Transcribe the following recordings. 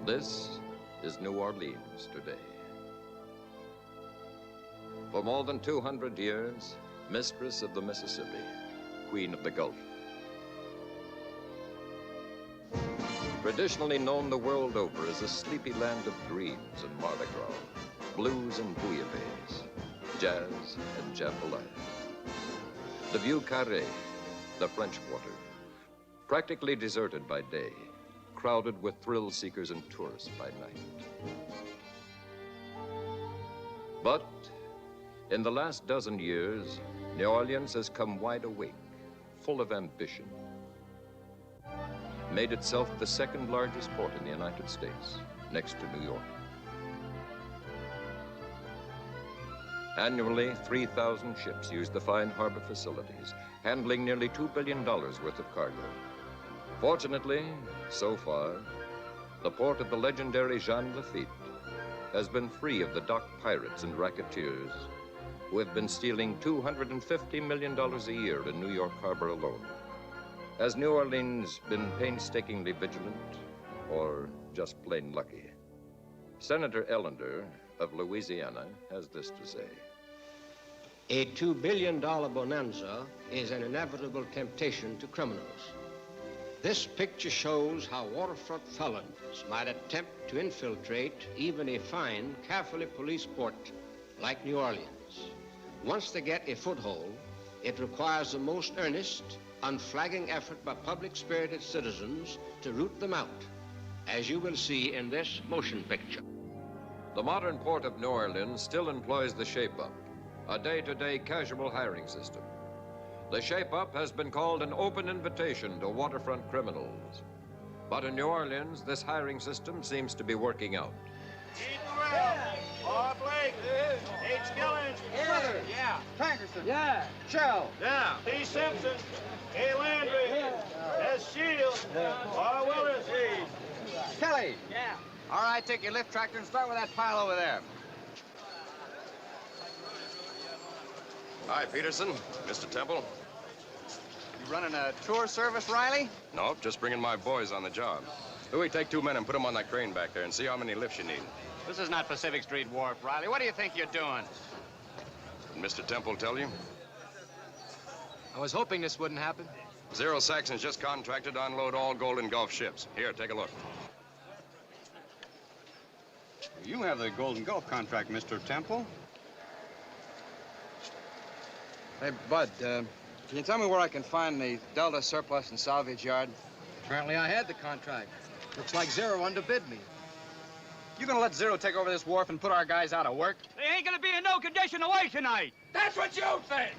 This is New Orleans today. For more than 200 years, mistress of the Mississippi, queen of the Gulf. Traditionally known the world over as a sleepy land of dreams and Mardi Gras, blues and bouillabaisse, jazz and jambalaya. The Vieux Carré, the French Quarter, practically deserted by day, crowded with thrill seekers and tourists by night. But in the last dozen years, New Orleans has come wide awake, full of ambition, made itself the second largest port in the United States, next to New York. Annually, 3,000 ships use the fine harbor facilities, handling nearly $2 billion worth of cargo. Fortunately, so far, the port of the legendary Jean Lafitte has been free of the dock pirates and racketeers who have been stealing $250 million a year in New York Harbor alone. Has New Orleans been painstakingly vigilant or just plain lucky? Senator Ellender of Louisiana has this to say. A $2 billion bonanza is an inevitable temptation to criminals. This picture shows how waterfront felons might attempt to infiltrate even a fine, carefully policed port like New Orleans. Once they get a foothold, it requires the most earnest, unflagging effort by public-spirited citizens to root them out, as you will see in this motion picture. The modern port of New Orleans still employs the shape-up, a day-to-day casual hiring system. The shape-up has been called an open invitation to waterfront criminals. But in New Orleans, this hiring system seems to be working out. Keith Morrell. Bob Blake. H. Gillens. Brother. Yeah. Tankerson. Yeah. Shell. Yeah. T. Simpson. A. Landry. S. Shields. R. Willis. Kelly. Yeah. All right, take your lift tractor and start with that pile over there. Hi, Peterson. Mr. Temple. You running a tour service, Riley? Nope, just bringing my boys on the job. Louis, take 2 men and put them on that crane back there and see how many lifts you need. This is not Pacific Street Wharf, Riley. What do you think you're doing? Did Mr. Temple tell you? I was hoping this wouldn't happen. Zero Saxon's just contracted to unload all Golden Gulf ships. Here, take a look. You have the Golden Gulf contract, Mr. Temple. Hey, Bud, can you tell me where I can find the Delta Surplus and Salvage Yard? Apparently I had the contract. Looks like Zero underbid me. You gonna let Zero take over this wharf and put our guys out of work? They ain't gonna be in no condition to wait tonight. That's what you think.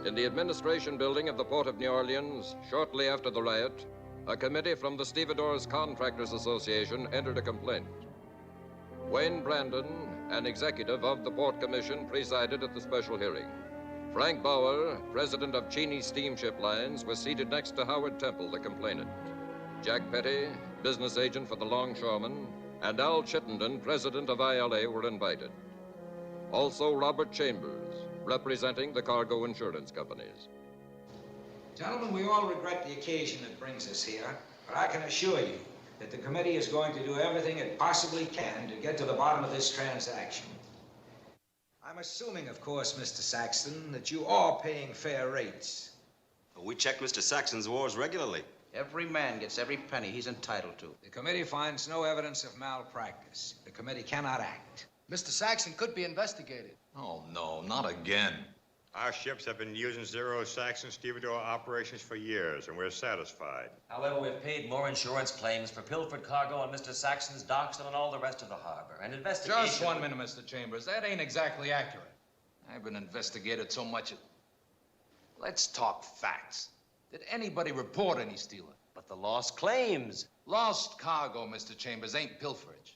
In the administration building of the Port of New Orleans, shortly after the riot, a committee from the Stevedores Contractors Association entered a complaint. Wayne Brandon, an executive of the Port Commission, presided at the special hearing. Frank Bauer, president of Cheney Steamship Lines, was seated next to Howard Temple, the complainant. Jack Petty, business agent for the longshoremen, and Al Chittenden, president of ILA, were invited. Also Robert Chambers, representing the cargo insurance companies. Gentlemen, we all regret the occasion that brings us here, but I can assure you that the committee is going to do everything it possibly can to get to the bottom of this transaction. I'm assuming, of course, Mr. Saxon, that you are paying fair rates. Well, we check Mr. Saxon's wars regularly. Every man gets every penny he's entitled to. The committee finds no evidence of malpractice. The committee cannot act. Mr. Saxon could be investigated. Oh, no, not again. Our ships have been using Zero Saxon stevedore operations for years, and we're satisfied. However, we've paid more insurance claims for pilfered cargo on Mr. Saxon's docks than on all the rest of the harbor. And investigation... Just 1 minute, Mr. Chambers. That ain't exactly accurate. I've been investigated so much. Let's talk facts. Did anybody report any stealing? But the lost claims. Lost cargo, Mr. Chambers, ain't pilferage.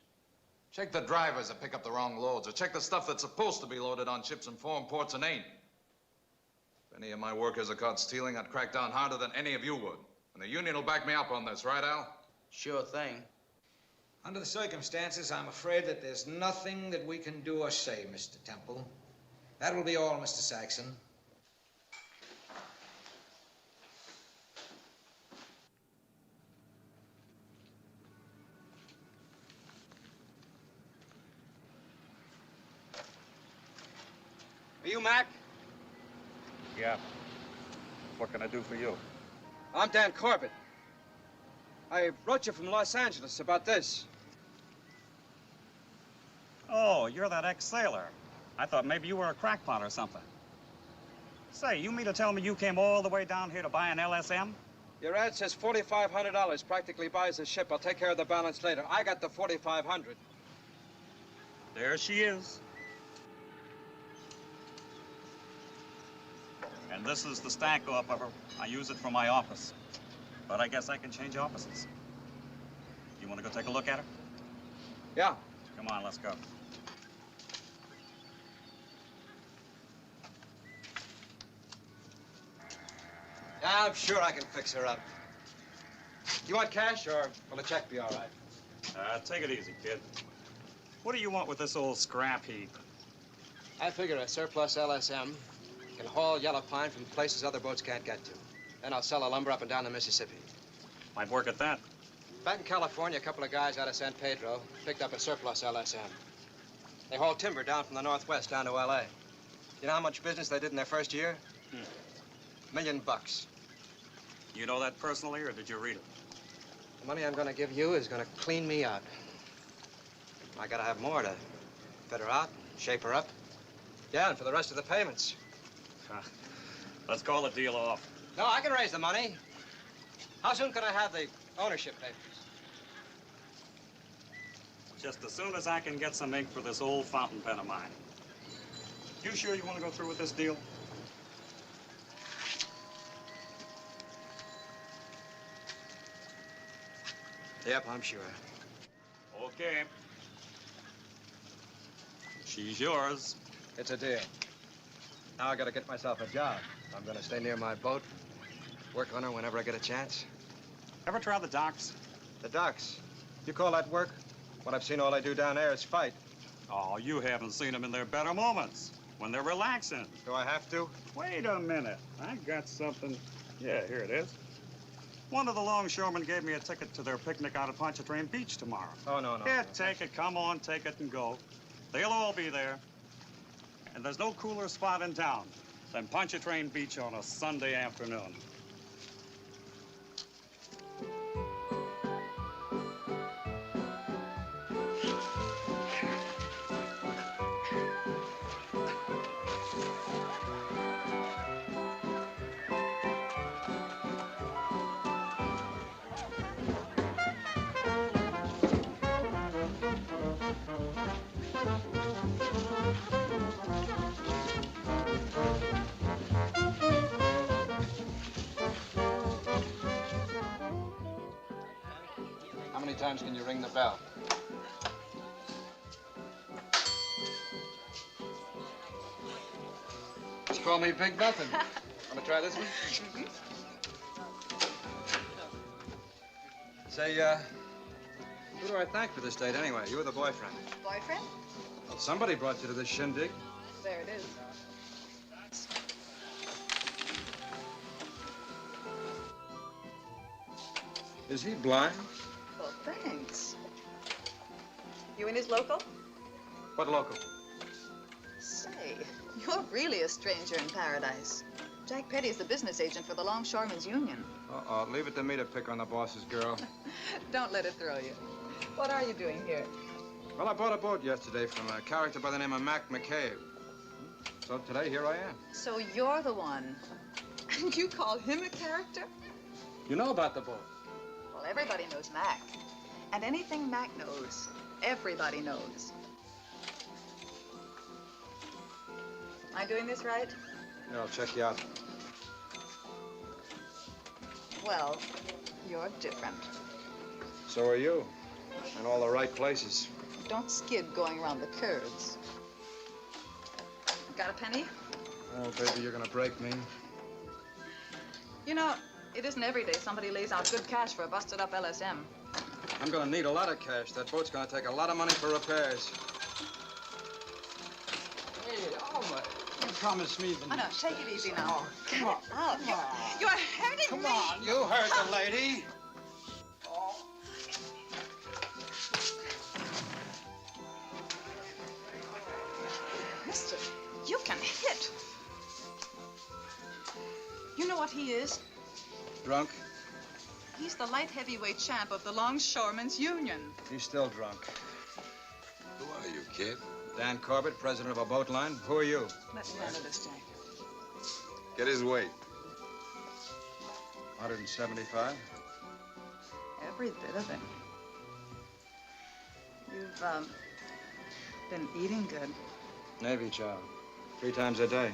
Check the drivers that pick up the wrong loads, or check the stuff that's supposed to be loaded on ships in foreign ports and ain't. If any of my workers are caught stealing, I'd crack down harder than any of you would. And the union will back me up on this, right, Al? Sure thing. Under the circumstances, I'm afraid that there's nothing that we can do or say, Mr. Temple. That will be all, Mr. Saxon. Are you Mac? Yeah. What can I do for you? I'm Dan Corbett. I wrote you from Los Angeles about this. Oh, you're that ex-sailor. I thought maybe you were a crackpot or something. Say, you mean to tell me you came all the way down here to buy an LSM? Your ad says $4,500 practically buys the ship. I'll take care of the balance later. I got the $4,500. There she is. And this is the stack off of her. I use it for my office. But I guess I can change offices. You want to go take a look at her? Yeah. Come on, let's go. Yeah, I'm sure I can fix her up. You want cash, or will a check be all right? Take it easy, kid. What do you want with this old scrap heap? I figure a surplus LSM can haul yellow pine from places other boats can't get to. Then I'll sell the lumber up and down the Mississippi. Might work at that. Back in California, a couple of guys out of San Pedro picked up a surplus LSM. They hauled timber down from the Northwest down to L.A. You know how much business they did in their first year? $1 million. You know that personally, or did you read it? The money I'm going to give you is going to clean me out. I got to have more to fit her out, shape her up. Yeah, and for the rest of the payments. Let's call the deal off. No, I can raise the money. How soon can I have the ownership papers? Just as soon as I can get some ink for this old fountain pen of mine. You sure you want to go through with this deal? Yep, I'm sure. Okay. She's yours. It's a deal. Now I gotta get myself a job. I'm gonna stay near my boat, work on her whenever I get a chance. Ever try the docks? The docks? You call that work? What I've seen all I do down there is fight. Oh, you haven't seen them in their better moments, when they're relaxing. Do I have to? Wait a minute. I got something. Yeah, here it is. One of the longshoremen gave me a ticket to their picnic out at Pontchartrain Beach tomorrow. Oh, no. Yeah, take it. Come on, take it and go. They'll all be there. And there's no cooler spot in town than Pontchartrain Beach on a Sunday afternoon. How many times can you ring the bell? Just call me Big Nothing. Want to try this one? Say, who do I thank for this date anyway? You or the boyfriend? Boyfriend? Well, somebody brought you to this shindig. There it is. Is he blind? Well, Thanks. You in his local? What local? Say, you're really a stranger in paradise. Jack Petty's the business agent for the Longshoremen's Union. Uh-oh, leave it to me to pick on the boss's girl. Don't let it throw you. What are you doing here? Well, I bought a boat yesterday from a character by the name of Mac McCabe. So today, here I am. So you're the one. And you call him a character? You know about the boat? Well, everybody knows Mac. And anything Mac knows, everybody knows. Am I doing this right? Yeah, I'll check you out. Well, you're different. So are you. In all the right places. Don't skid going around the curves. Got a penny? Oh, baby, you're gonna break me. You know, it isn't every day somebody lays out good cash for a busted-up LSM. I'm gonna need a lot of cash. That boat's gonna take a lot of money for repairs. Hey, Alma, you promised me the... Oh, no, take it easy now. Oh, come on. Oh, you're hurting me. Come on, you heard the lady. Mister, you can hit. You know what he is? Drunk? He's the light heavyweight champ of the Longshoremen's Union. He's still drunk. Who are you, kid? Dan Corbett, president of a boat line. Who are you? Let me handle this, Jack. Get his weight. 175. Every bit of it. You've, been eating good. Navy child. 3 times a day.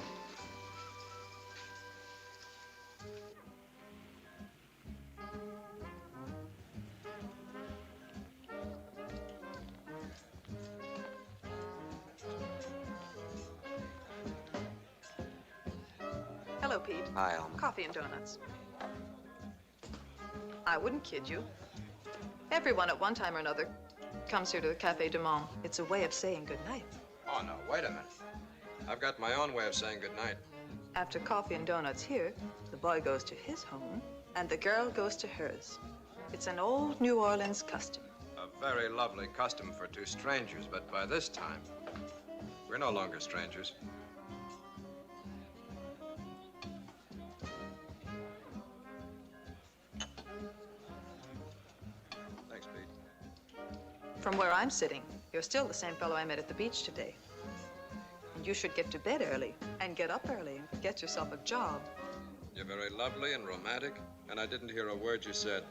Hello, Pete. Hi, Alma. Coffee and donuts. I wouldn't kid you. Everyone at one time or another comes here to the Café du Monde. It's a way of saying goodnight. Oh, no, wait a minute. I've got my own way of saying goodnight. After coffee and donuts here, the boy goes to his home and the girl goes to hers. It's an old New Orleans custom. A very lovely custom for 2 strangers, but by this time, we're no longer strangers. Thanks, Pete. From where I'm sitting, you're still the same fellow I met at the beach today. And you should get to bed early and get up early and get yourself a job. You're very lovely and romantic, and I didn't hear a word you said.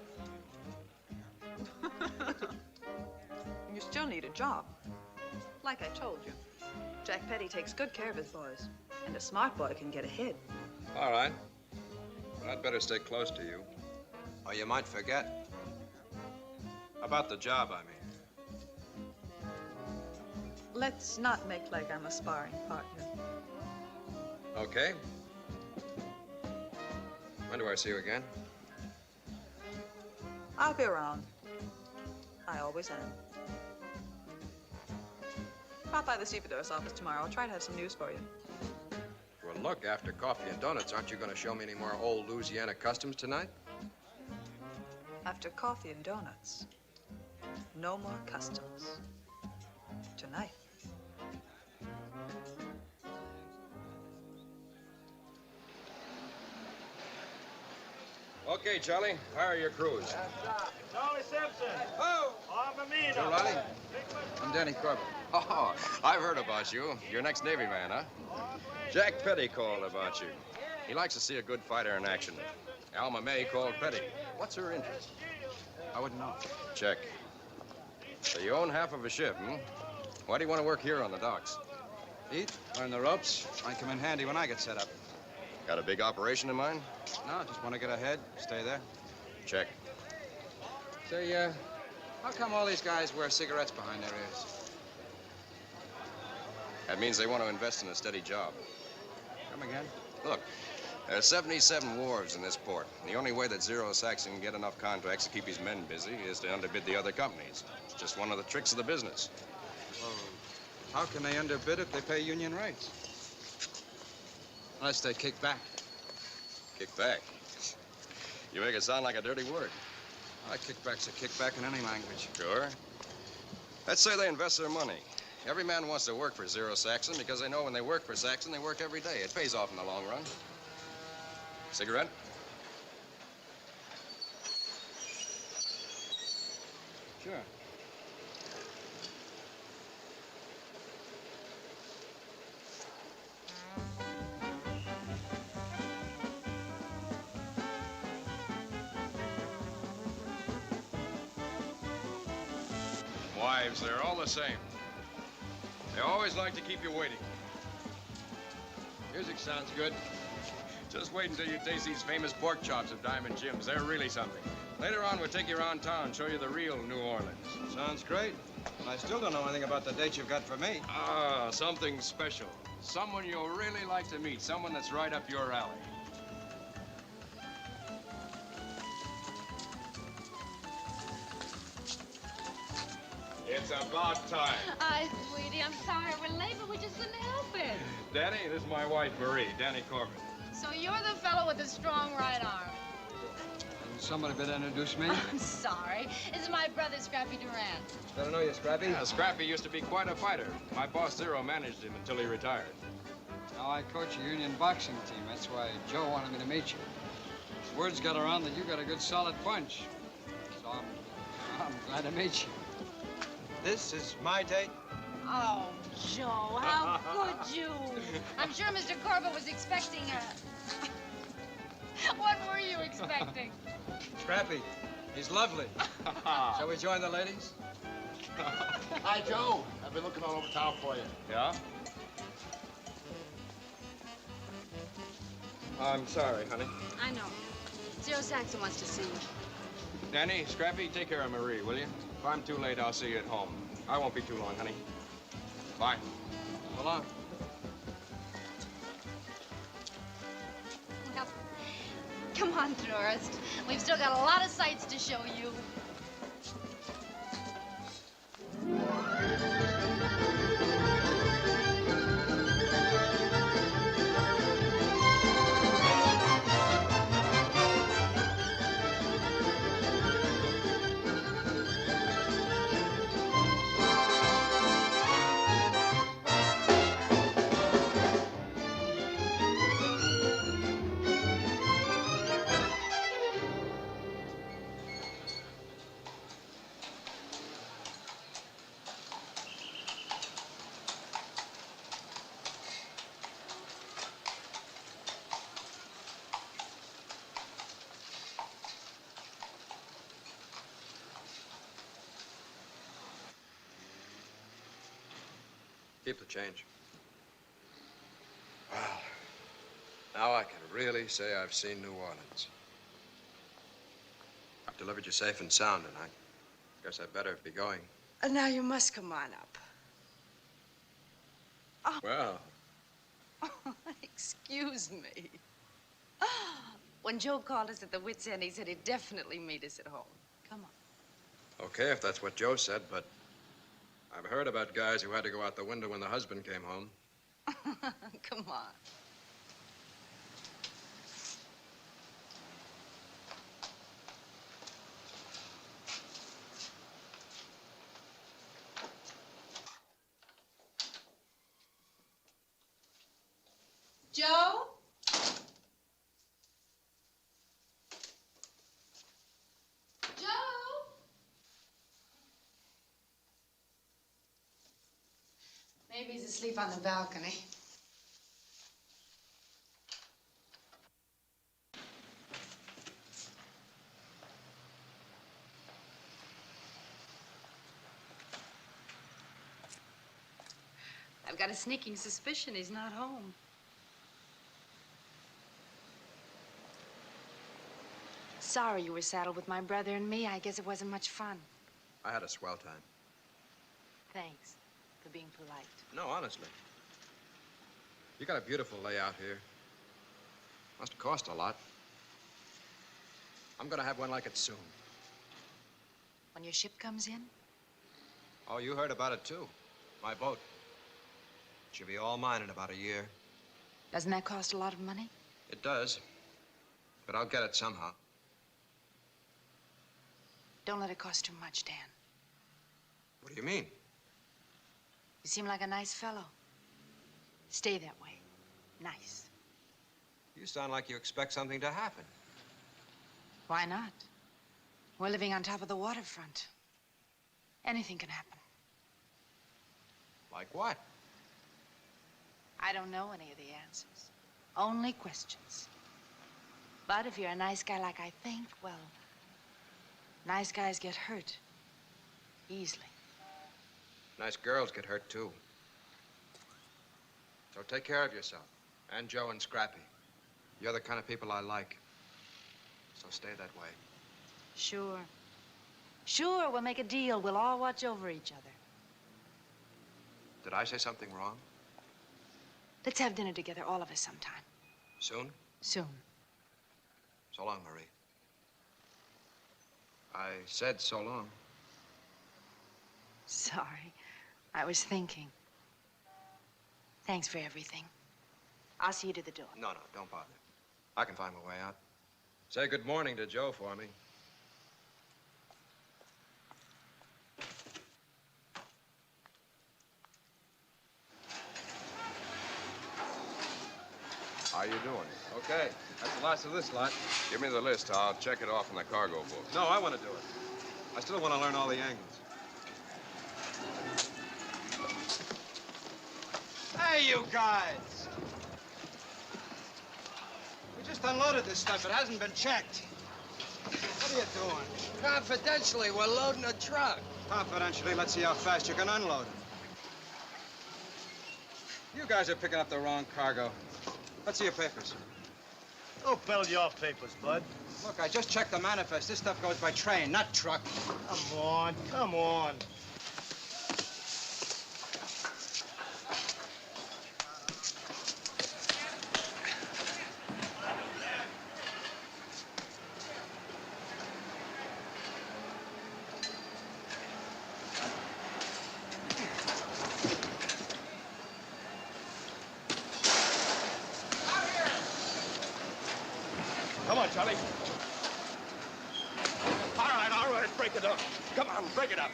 You still need a job. Like I told you, Jack Petty takes good care of his boys, and a smart boy can get ahead. All right. But I'd better stay close to you. Or you might forget. About the job, I mean. Let's not make like I'm a sparring partner. Okay. When do I see you again? I'll be around. I always am. Pop by the stevedore's office tomorrow. I'll try to have some news for you. Well, look, after coffee and donuts, aren't you going to show me any more old Louisiana customs tonight? After coffee and donuts, no more customs. Tonight. Okay, Charlie, hire your crews. Charlie Simpson. Oh! Alma Mae. Joe Riley. I'm Danny Corbett. Oh, I've heard about you. You're an ex-Navy man, huh? Jack Petty called about you. He likes to see a good fighter in action. Alma Mae called Petty. What's her interest? I wouldn't know. Check. So you own half of a ship, hmm? Why do you want to work here on the docks? Eat, learn the ropes. Might come in handy when I get set up. Got a big operation in mind? No, just want to get ahead, stay there. Check. Say, how come all these guys wear cigarettes behind their ears? That means they want to invest in a steady job. Come again? Look, there's 77 wharves in this port. And the only way that Zero Saxon can get enough contracts to keep his men busy is to underbid the other companies. It's just one of the tricks of the business. Oh, how can they underbid if they pay union rates? Unless they kick back. Kick back. You make it sound like a dirty word. A kickback's a kickback in any language. Sure. Let's say they invest their money. Every man wants to work for Zero Saxon because they know when they work for Saxon, they work every day. It pays off in the long run. Cigarette? Sure. Wives, they're all the same. They always like to keep you waiting. Music sounds good. Just wait until you taste these famous pork chops at Diamond Jim's. They're really something. Later on, we'll take you around town, show you the real New Orleans. Sounds great. But I still don't know anything about the date you've got for me. Ah, something special. Someone you'll really like to meet. Someone that's right up your alley. It's about time. Hi, sweetie. I'm sorry we're late, but we just couldn't help it. Danny, this is my wife, Marie, Danny Corbett. So you're the fellow with the strong right arm. Somebody better introduce me. I'm sorry. This is my brother, Scrappy Durant. Better know you, Scrappy. Yeah, Scrappy used to be quite a fighter. My boss, Zero, managed him until he retired. Now I coach a union boxing team. That's why Joe wanted me to meet you. Word's got around that you got a good solid punch. So I'm glad to meet you. This is my date. Oh, Joe, how could you? I'm sure Mr. Corbett was expecting a... What were you expecting? Scrappy, he's lovely. Shall we join the ladies? Hi, Joe. I've been looking all over town for you. Yeah? I'm sorry, honey. I know. Zero Saxon wants to see you. Danny, Scrappy, take care of Marie, will you? If I'm too late, I'll see you at home. I won't be too long, honey. Bye. So long. Well, come on, tourist. We've still got a lot of sights to show you. Keep the change. Well, now I can really say I've seen New Orleans. I've delivered you safe and sound, and I guess I better be going. Now you must come on up. Oh. Well. Excuse me. When Joe called us at the wit's end, he said he'd definitely meet us at home. Come on. Okay, if that's what Joe said, but I've heard about guys who had to go out the window when the husband came home. Come on. Joe? Joe? Maybe he's asleep on the balcony. I've got a sneaking suspicion he's not home. Sorry you were saddled with my brother and me. I guess it wasn't much fun. I had a swell time. Thanks for being polite. No, honestly. You got a beautiful layout here. Must have cost a lot. I'm gonna have one like it soon. When your ship comes in? Oh, you heard about it too. My boat. It should be all mine in about a year. Doesn't that cost a lot of money? It does. But I'll get it somehow. Don't let it cost too much, Dan. What do you mean? You seem like a nice fellow. Stay that way. Nice. You sound like you expect something to happen. Why not? We're living on top of the waterfront. Anything can happen. Like what? I don't know any of the answers. Only questions. But if you're a nice guy like I think, well, nice guys get hurt easily. Nice girls get hurt, too. So take care of yourself. And Joe and Scrappy. You're the kind of people I like. So stay that way. Sure. Sure, we'll make a deal. We'll all watch over each other. Did I say something wrong? Let's have dinner together, all of us, sometime. Soon? Soon. So long, Marie. I said so long. Sorry. I was thinking. Thanks for everything. I'll see you to the door. No, don't bother. I can find my way out. Say good morning to Joe for me. How you doing? Okay, that's the last of this lot. Give me the list. I'll check it off in the cargo book. No, I want to do it. I still want to learn all the angles. Hey, you guys! We just unloaded this stuff. It hasn't been checked. What are you doing? Confidentially, we're loading a truck. Confidentially, let's see how fast you can unload it. You guys are picking up the wrong cargo. Let's see your papers. Go build your papers, bud. Look, I just checked the manifest. This stuff goes by train, not truck. Come on, come on. Come on, Charlie. All right, break it up. Come on, break it up.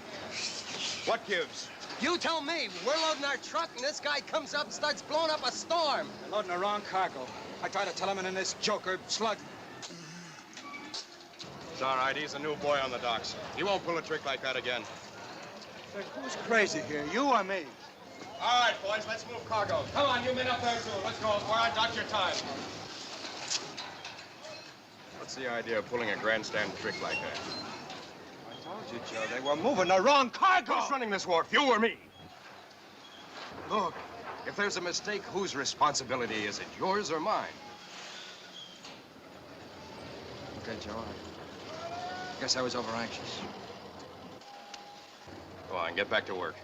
What gives? You tell me. We're loading our truck, and this guy comes up and starts blowing up a storm. You're loading the wrong cargo. I tried to tell him, and then this joker slugged. It's all right. He's a new boy on the docks. He won't pull a trick like that again. Say, who's crazy here, you or me? All right, boys, let's move cargo. Come on, you men up there, too. Let's go. We're on Dr. Time. What's the idea of pulling a grandstand trick like that? I told you, Joe, they were moving the wrong cargo. Who's running this wharf, you or me? Look, if there's a mistake, whose responsibility is it, yours or mine? Okay, Joe, I guess I was overanxious. Go on, get back to work.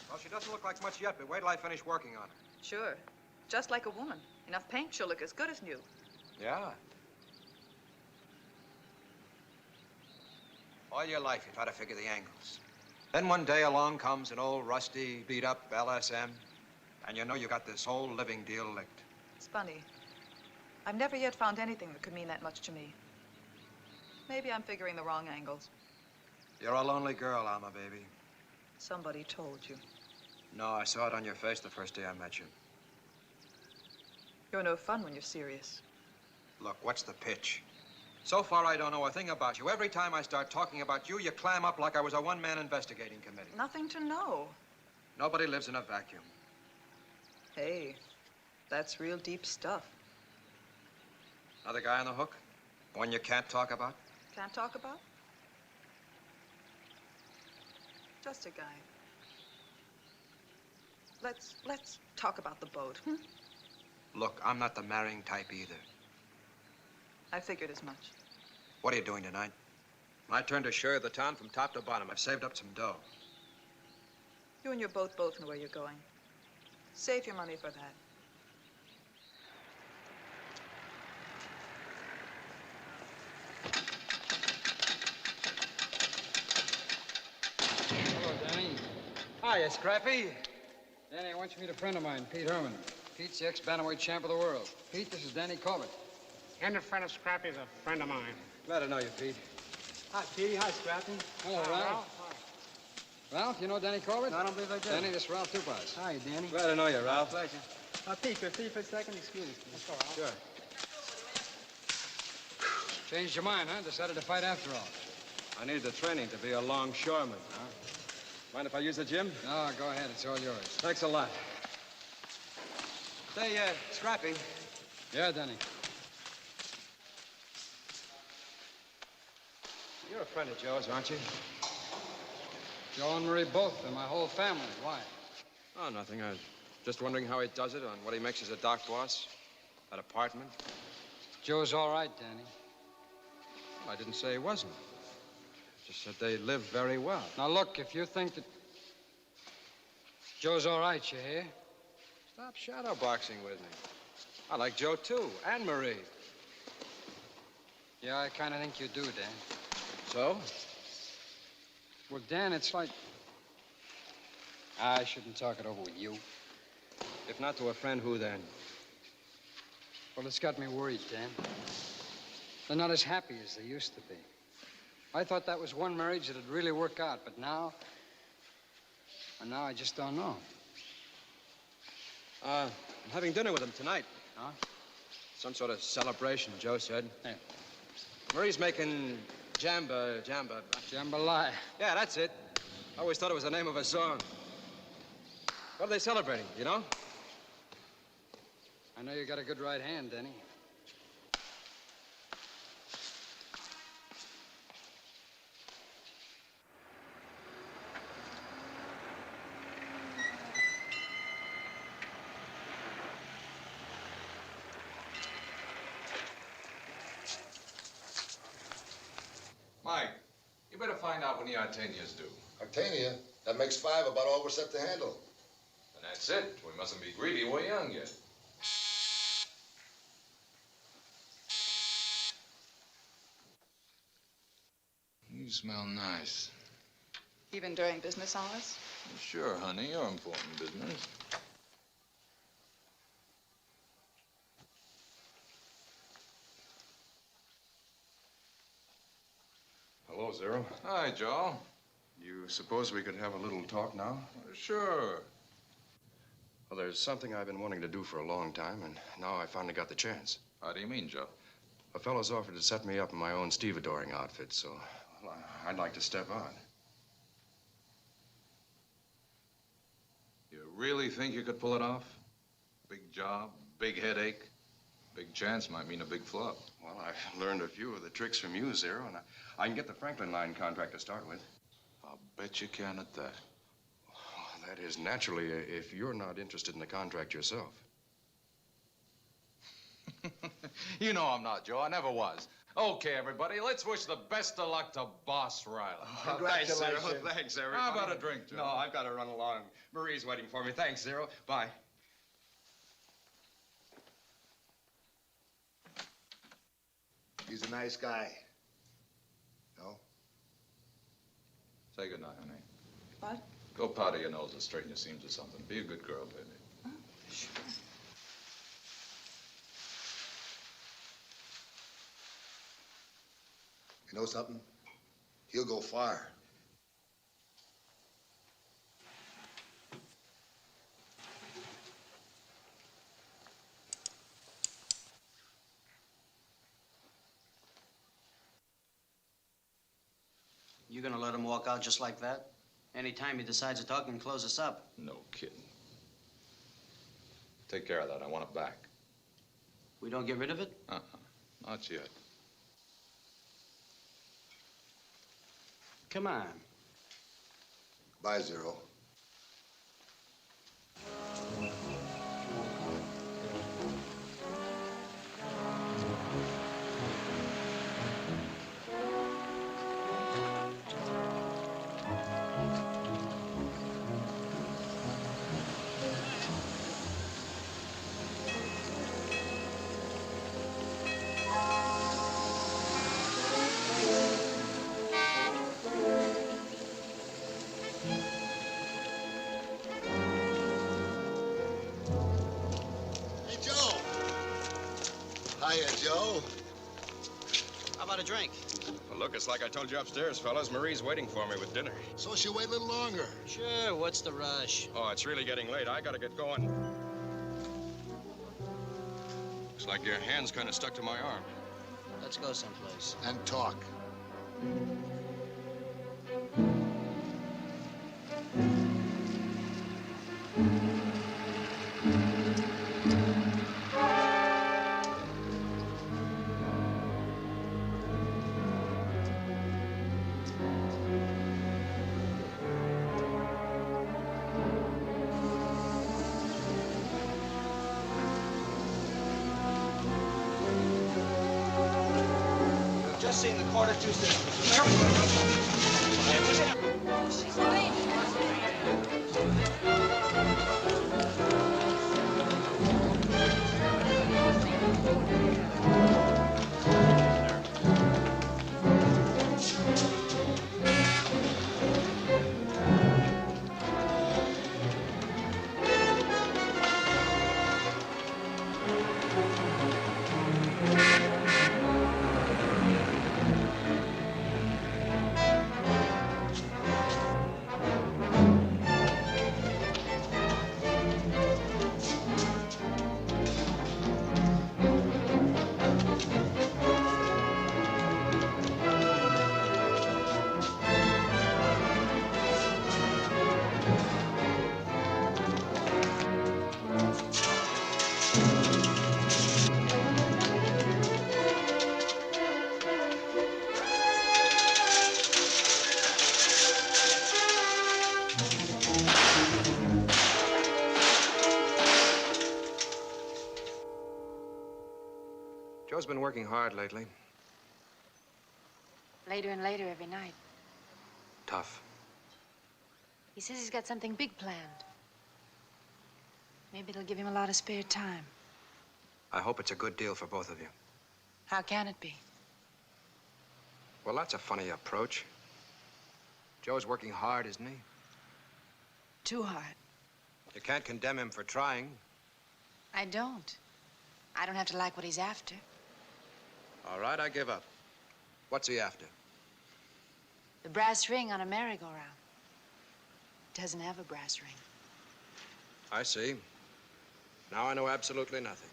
Well, she doesn't look like much yet, but wait till I finish working on her. Sure. Just like a woman. Enough paint, she'll look as good as new. Yeah. All your life, you try to figure the angles. Then one day along comes an old rusty, beat-up LSM, and you know you got this whole living deal licked. It's funny. I've never yet found anything that could mean that much to me. Maybe I'm figuring the wrong angles. You're a lonely girl, Alma, baby. Somebody told you. No, I saw it on your face the first day I met you. You're no fun when you're serious. Look, what's the pitch? So far, I don't know a thing about you. Every time I start talking about you, you clam up like I was a one-man investigating committee. Nothing to know. Nobody lives in a vacuum. Hey, that's real deep stuff. Another guy on the hook? One you can't talk about? Can't talk about? Just a guy. Let's talk about the boat. Look, I'm not the marrying type either. I figured as much. What are you doing tonight? My turn to share the town from top to bottom. I've saved up some dough. You and your boat both know where you're going. Save your money for that. Hello, Hiya, Scrappy. Danny wants you to meet a friend of mine, Pete Herman. Pete's the ex-bantamweight champ of the world. Pete, this is Danny Corbett. And a friend of Scrappy's a friend of mine. Glad to know you, Pete. Hi, Petey. Hi, Scrappy. Hello, Ralph. Ralph, you know Danny Corbett? No, I don't believe I do. Danny, this is Ralph Tupaz. Hi, Danny. Glad to know you, Ralph. Pleasure. Pete, can I see you for a second? Excuse me. Let's go, Ralph. Sure. Changed your mind, huh? Decided to fight after all. I need the training to be a longshoreman. Huh? Mind if I use the gym? No, go ahead. It's all yours. Thanks a lot. Say, Scrappy. Yeah, Danny. You're a friend of Joe's, aren't you? Joe and Marie both, and my whole family. Why? Oh, nothing. I was just wondering how he does it, on what he makes as a dock boss. That apartment. Joe's all right, Danny. Well, I didn't say he wasn't. Just said they live very well. Now, look, if you think that Joe's all right, you hear? Stop shadow boxing with me. I like Joe, too, and Marie. Yeah, I kind of think you do, Dan. So? Well, Dan, it's like... I shouldn't talk it over with you. If not to a friend, who then? Well, it's got me worried, Dan. They're not as happy as they used to be. I thought that was one marriage that'd really work out, but now... And now I just don't know. I'm having dinner with them tonight. Huh? Some sort of celebration, Joe said. Yeah. Marie's making jambalaya. Yeah, that's it. I always thought it was the name of a song. What are they celebrating, you know? I know you got a good right hand, Danny. Mike, you better find out when the Artenia's due. Artenia? That makes 5 about all we're set to handle. And that's it. We mustn't be greedy. We're young yet. You smell nice. Even during business hours? Sure, honey. You're important business. Hello, Zero. Hi, Joe. You suppose we could have a little talk now? Sure. Well, there's something I've been wanting to do for a long time, and now I finally got the chance. How do you mean, Joe? A fellow's offered to set me up in my own stevedoring outfit, so well, I'd like to step on. You really think you could pull it off? Big job, big headache. Big chance might mean a big flop. Well, I've learned a few of the tricks from you, Zero, and I can get the Franklin line contract to start with. I'll bet you can at that. Well, that is naturally if you're not interested in the contract yourself. You know I'm not, Joe. I never was. Okay, everybody, let's wish the best of luck to Boss Riley. Thanks, Zero. Thanks, Zero. How about a drink, Joe? No, I've got to run along. Marie's waiting for me. Thanks, Zero. Bye. He's a nice guy. No? Say goodnight, honey. What? Go powder your nose or straighten your seams or something. Be a good girl, baby. Oh, sure. You know something? He'll go far. You gonna let him walk out just like that? Anytime he decides to talk and close us up. No kidding. Take care of that. I want it back. We don't get rid of it? Not yet. Come on. Bye, Zero. Hiya, Joe. How about a drink? Well, look, it's like I told you upstairs, fellas. Marie's waiting for me with dinner. So she'll wait a little longer. Sure, what's the rush? Oh, it's really getting late. I gotta get going. Looks like your hand's kind of stuck to my arm. Let's go someplace. And talk. Just seen the quarter two system. She's late. Joe's been working hard lately. Later and later every night. Tough. He says he's got something big planned. Maybe it'll give him a lot of spare time. I hope it's a good deal for both of you. How can it be? Well, that's a funny approach. Joe's working hard, isn't he? Too hard. You can't condemn him for trying. I don't. I don't have to like what he's after. All right, I give up. What's he after? The brass ring on a merry-go-round. Doesn't have a brass ring. I see. Now I know absolutely nothing.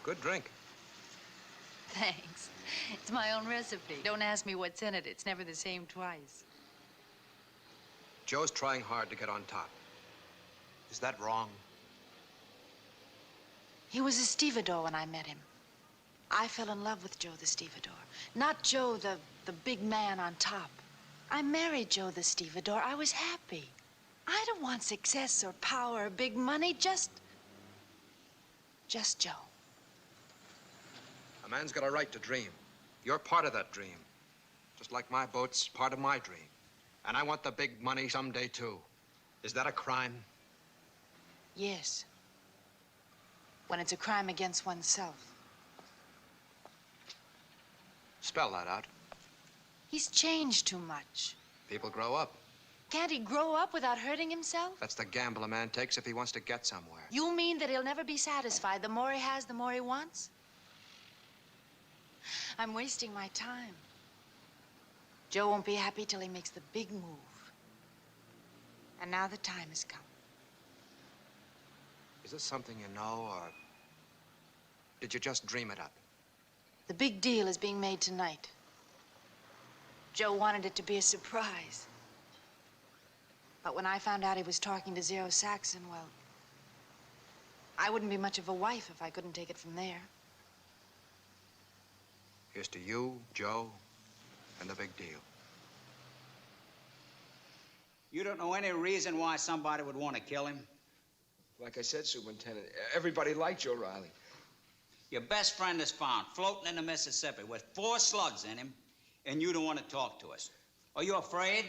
Good drink. Thanks. It's my own recipe. Don't ask me what's in it. It's never the same twice. Joe's trying hard to get on top. Is that wrong? He was a stevedore when I met him. I fell in love with Joe the stevedore. Not Joe the big man on top. I married Joe the stevedore. I was happy. I don't want success or power or big money, just Joe. A man's got a right to dream. You're part of that dream. Just like my boat's part of my dream. And I want the big money someday, too. Is that a crime? Yes. When it's a crime against oneself. Spell that out. He's changed too much. People grow up. Can't he grow up without hurting himself? That's the gamble a man takes if he wants to get somewhere. You mean that he'll never be satisfied? The more he has, the more he wants? I'm wasting my time. Joe won't be happy till he makes the big move. And now the time has come. Is this something you know, or did you just dream it up? The big deal is being made tonight. Joe wanted it to be a surprise. But when I found out he was talking to Zero Saxon, well, I wouldn't be much of a wife if I couldn't take it from there. Here's to you, Joe, and the big deal. You don't know any reason why somebody would want to kill him? Like I said, Superintendent, everybody liked Joe Riley. Your best friend is found floating in the Mississippi with 4 slugs in him, and you don't want to talk to us. Are you afraid?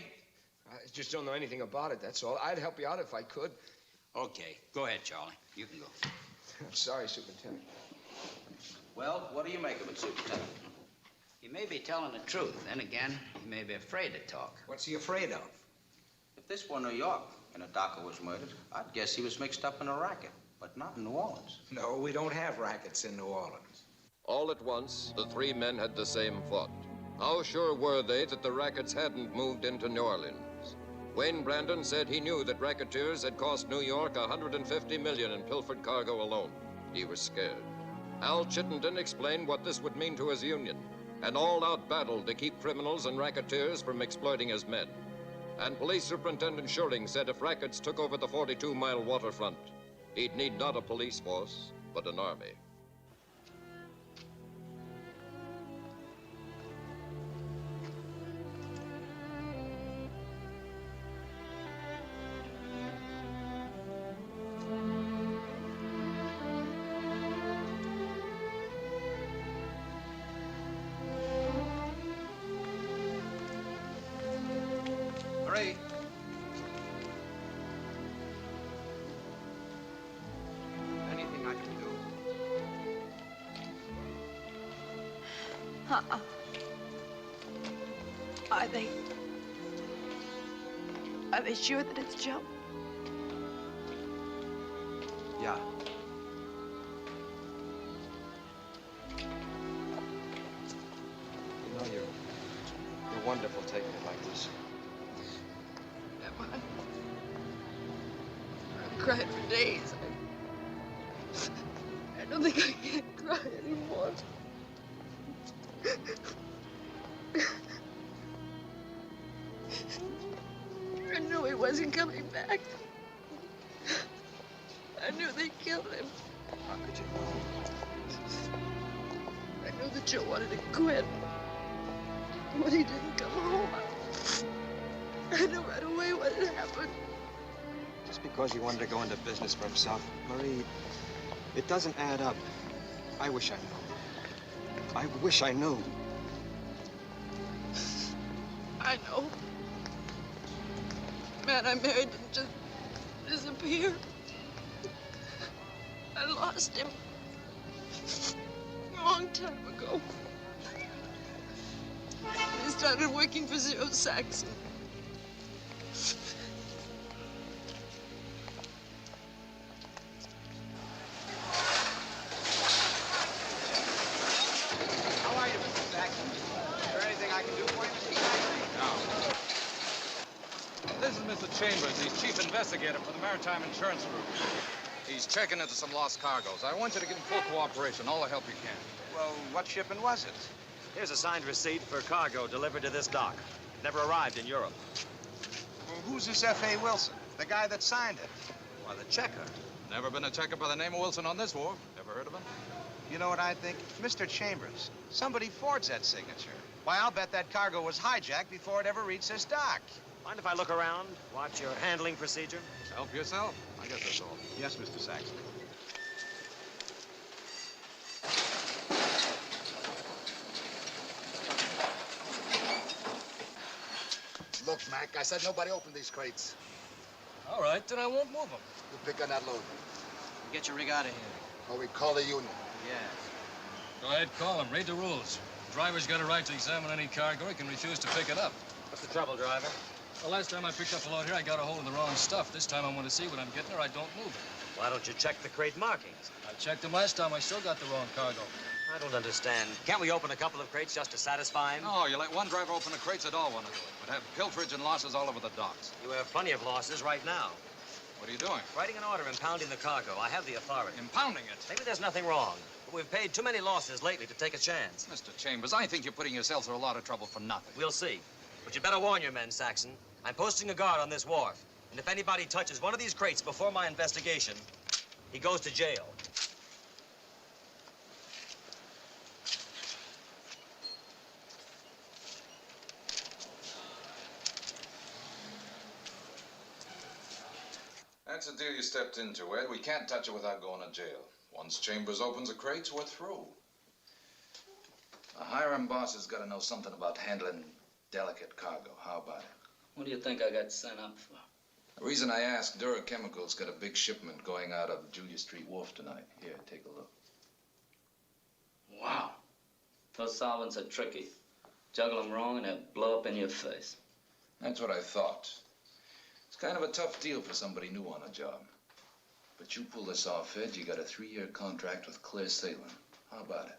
I just don't know anything about it, that's all. I'd help you out if I could. Okay, go ahead, Charlie. You can go. I'm sorry, Superintendent. Well, what do you make of it, Superintendent? He may be telling the truth. Then again, he may be afraid to talk. What's he afraid of? If this were New York and a docker was murdered, I'd guess he was mixed up in a racket. But not in New Orleans. No, we don't have rackets in New Orleans. All at once, the three men had the same thought. How sure were they that the rackets hadn't moved into New Orleans? Wayne Brandon said he knew that racketeers had cost New York $150 million in pilfered cargo alone. He was scared. Al Chittenden explained what this would mean to his union, an all-out battle to keep criminals and racketeers from exploiting his men. And Police Superintendent Schurling said if rackets took over the 42-mile waterfront, he'd need not a police force, but an army. Hurry. Anything I can do? Are they sure that it's Joe? Yeah. You know, you're wonderful taking it like this. I've cried for days. I don't think I can cry anymore. I knew he wasn't coming back. I knew they killed him. How could you? I knew that Joe wanted to quit. When he didn't come home, I knew right away what had happened. Just because he wanted to go into business for himself, Marie, it doesn't add up. I wish I knew. I wish I knew. I know. Man I married didn't just disappear. I lost him a long time ago. He started working for Zero Saxon. How are you, Mr. Saxon? Is there anything I can do for you, Mr. Saxon? No. This is Mr. Chambers, the chief investigator for the Maritime Insurance Group. He's checking into some lost cargoes. I want you to give him full cooperation, all the help you can. Well, what shipment was it? Here's a signed receipt for cargo delivered to this dock. Never arrived in Europe. Well, who's this F.A. Wilson? The guy that signed it? Why, the checker. Never been a checker by the name of Wilson on this wharf. Ever heard of him? You know what I think? Mr. Chambers, somebody forged that signature. Why, I'll bet that cargo was hijacked before it ever reached this dock. Mind if I look around, watch your handling procedure? Help yourself. I guess that's all. Yes, Mr. Saxon. Look, Mac, I said nobody opened these crates. All right, then I won't move them. You pick on that load. Get your rig out of here. Or we call the union. Yeah. Go ahead, call him. Read the rules. The driver's got a right to examine any cargo. He can refuse to pick it up. What's the trouble, driver? Well, last time I picked up a load here, I got a hold of the wrong stuff. This time I want to see what I'm getting or I don't move it. Why don't you check the crate markings? I checked them last time. I still got the wrong cargo. I don't understand. Can't we open a couple of crates just to satisfy him? No, you let one driver open the crates, they'd all want to do it. But have pilferage and losses all over the docks. You have plenty of losses right now. What are you doing? Writing an order impounding the cargo. I have the authority. Impounding it? Maybe there's nothing wrong, but we've paid too many losses lately to take a chance. Mr. Chambers, I think you're putting yourself through a lot of trouble for nothing. We'll see. But you better warn your men, Saxon. I'm posting a guard on this wharf. And if anybody touches one of these crates before my investigation, he goes to jail. That's the deal you stepped into, Ed. We can't touch it without going to jail. Once Chambers opens the crates, we're through. A hiring boss has got to know something about handling delicate cargo. How about it? What do you think I got sent up for? The reason I asked, Dura Chemicals got a big shipment going out of Julia Street Wharf tonight. Here, take a look. Wow. Those solvents are tricky. Juggle them wrong and they'll blow up in your face. That's what I thought. It's kind of a tough deal for somebody new on a job. But you pull this off, Ed, you got a 3-year contract with clear sailing. How about it?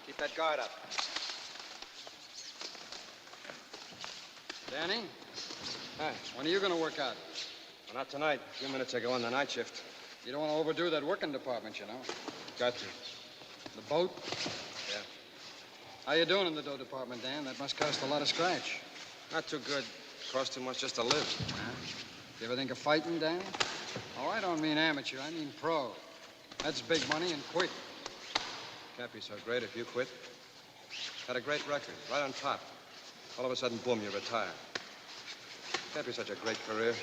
Keep that guard up. Danny? Hi. When are you going to work out? Well, not tonight. A few minutes ago on the night shift. You don't want to overdo that working department, you know. Got to. The boat? Yeah. How you doing in the dough department, Dan? That must cost a lot of scratch. Not too good. Costs too much just to live. Huh? You ever think of fighting, Dan? Oh, I don't mean amateur. I mean pro. That's big money and quick. Can't be so great if you quit. Had a great record, right on top. All of a sudden, boom, you retire. Can't be such a great career.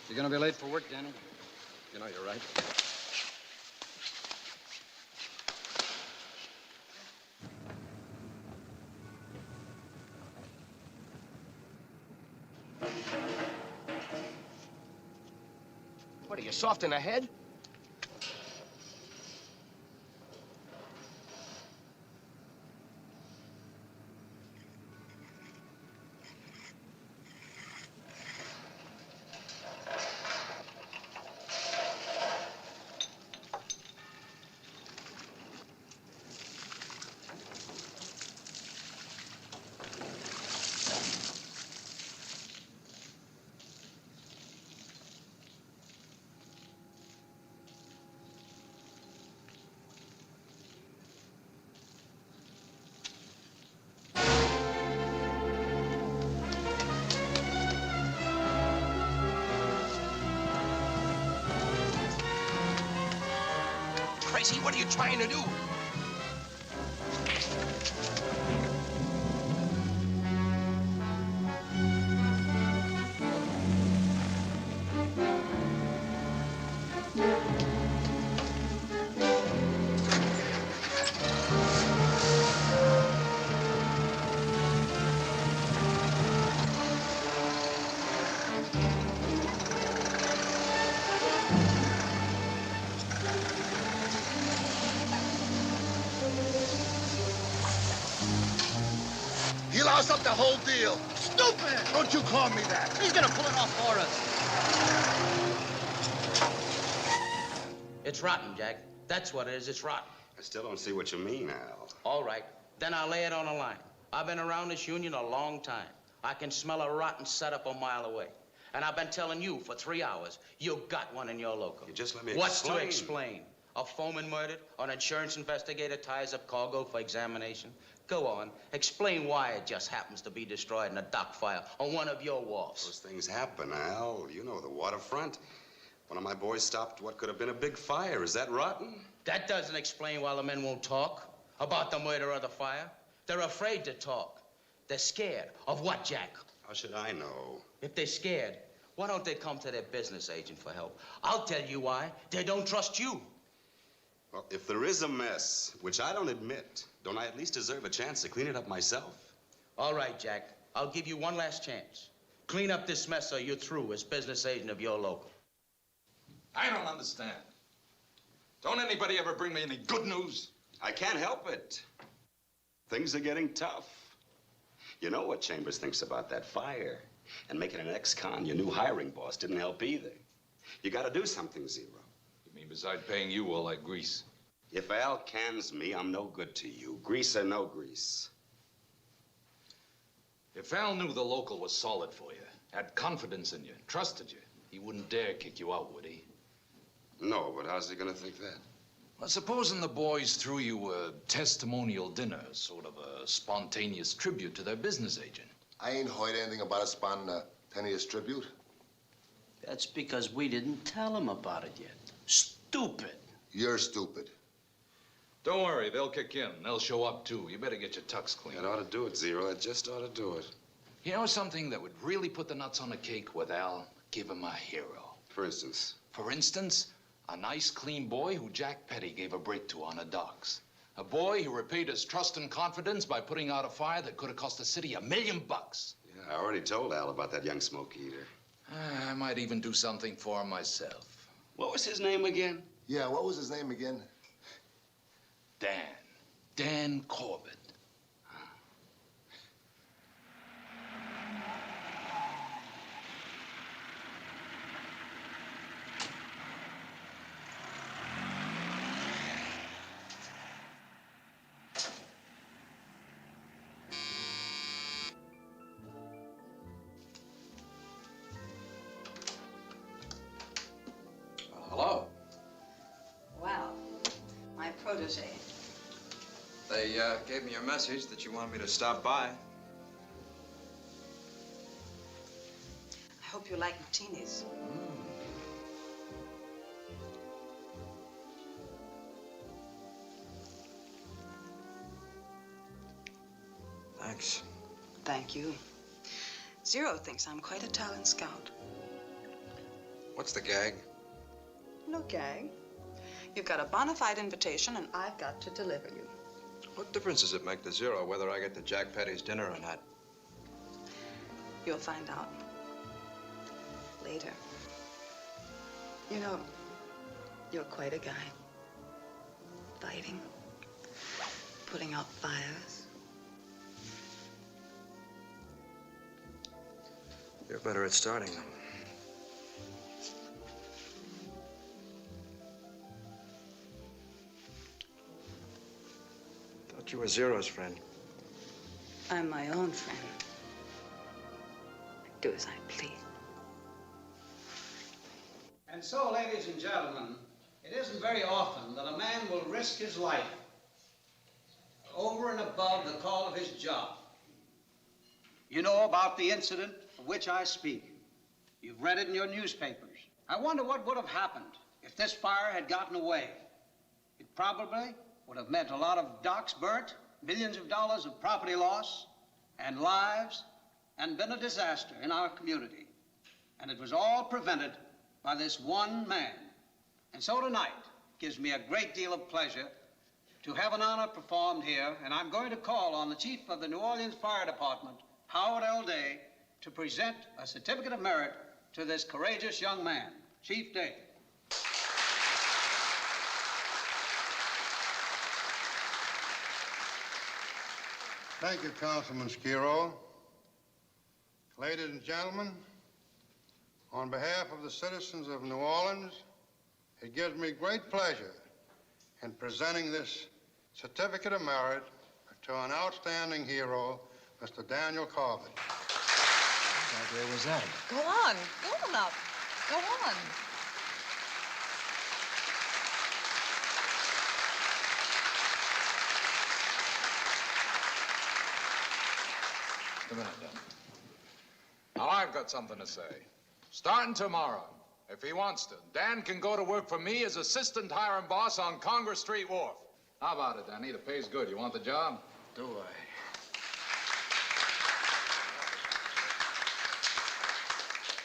You're gonna be late for work, Danny? You know, you're right. What are you, soft in the head? Crazy, what are you trying to do? He lost up the whole deal. Stupid! Don't you call me that. He's gonna pull it off for us. It's rotten, Jack. That's what it is. It's rotten. I still don't see what you mean, Al. All right. Then I'll lay it on the line. I've been around this union a long time. I can smell a rotten setup a mile away. And I've been telling you for 3 hours, you got one in your local. You just let me What's explain. to explain? A foreman murdered, or an insurance investigator ties up cargo for examination? Go on. Explain why it just happens to be destroyed in a dock fire on one of your wharfs. Those things happen, Al. You know the waterfront. One of my boys stopped what could have been a big fire. Is that rotten? That doesn't explain why the men won't talk about the murder or the fire. They're afraid to talk. They're scared. Of what, Jack? How should I know? If they're scared, why don't they come to their business agent for help? I'll tell you why. They don't trust you. Well, if there is a mess, which I don't admit, don't I at least deserve a chance to clean it up myself? All right, Jack. I'll give you one last chance. Clean up this mess or you're through as business agent of your local. I don't understand. Don't anybody ever bring me any good news? I can't help it. Things are getting tough. You know what Chambers thinks about that fire. And making an ex-con your new hiring boss didn't help either. You gotta do something, Zero. You mean beside paying you all that grease? If Al cans me, I'm no good to you. Grease or no grease. If Al knew the local was solid for you, had confidence in you, trusted you, he wouldn't dare kick you out, would he? No, but how's he gonna think that? Well, supposing the boys threw you a testimonial dinner, sort of a spontaneous tribute to their business agent. I ain't heard anything about a spontaneous tribute. That's because we didn't tell him about it yet. Stupid. You're stupid. Don't worry, they'll kick in. They'll show up, too. You better get your tux clean. It ought to do it, Zero. It just ought to do it. You know something that would really put the nuts on the cake with Al? Give him a hero. For instance? For instance, a nice, clean boy who Jack Petty gave a break to on the docks. A boy who repaid his trust and confidence by putting out a fire that could have cost the city $1 million. Yeah, I already told Al about that young smoke eater. I might even do something for him myself. What was his name again? Yeah, what was his name again? Dan Corbett. they gave me your message that you wanted me to stop by. I hope you like martinis. Thanks. Thank you. Zero thinks I'm quite a talent scout. What's the gag? No gag. You've got a bona fide invitation, and I've got to deliver you. What difference does it make to Zero whether I get to Jack Petty's dinner or not? You'll find out later. You know, you're quite a guy. Fighting, putting out fires. You're better at starting them. Thought you were Zero's friend. I'm my own friend. I do as I please. And so, ladies and gentlemen, it isn't very often that a man will risk his life over and above the call of his job. You know about the incident of which I speak. You've read it in your newspapers. I wonder what would have happened if this fire had gotten away. It probably would have meant a lot of docks burnt, millions of dollars of property loss, and lives, and been a disaster in our community. And it was all prevented by this one man. And so tonight gives me a great deal of pleasure to have an honor performed here, and I'm going to call on the chief of the New Orleans Fire Department, Howard L. Day, to present a certificate of merit to this courageous young man. Chief Day. Thank you, Councilman Skiro. Ladies and gentlemen, on behalf of the citizens of New Orleans, it gives me great pleasure in presenting this certificate of merit to an outstanding hero, Mr. Daniel Corbett. What idea was that? Go on up. Go on. Just a minute, Dan. Now, I've got something to say. Starting tomorrow, if he wants to, Dan can go to work for me as assistant hiring boss on Congress Street Wharf. How about it, Danny? The pay's good. You want the job? Do I?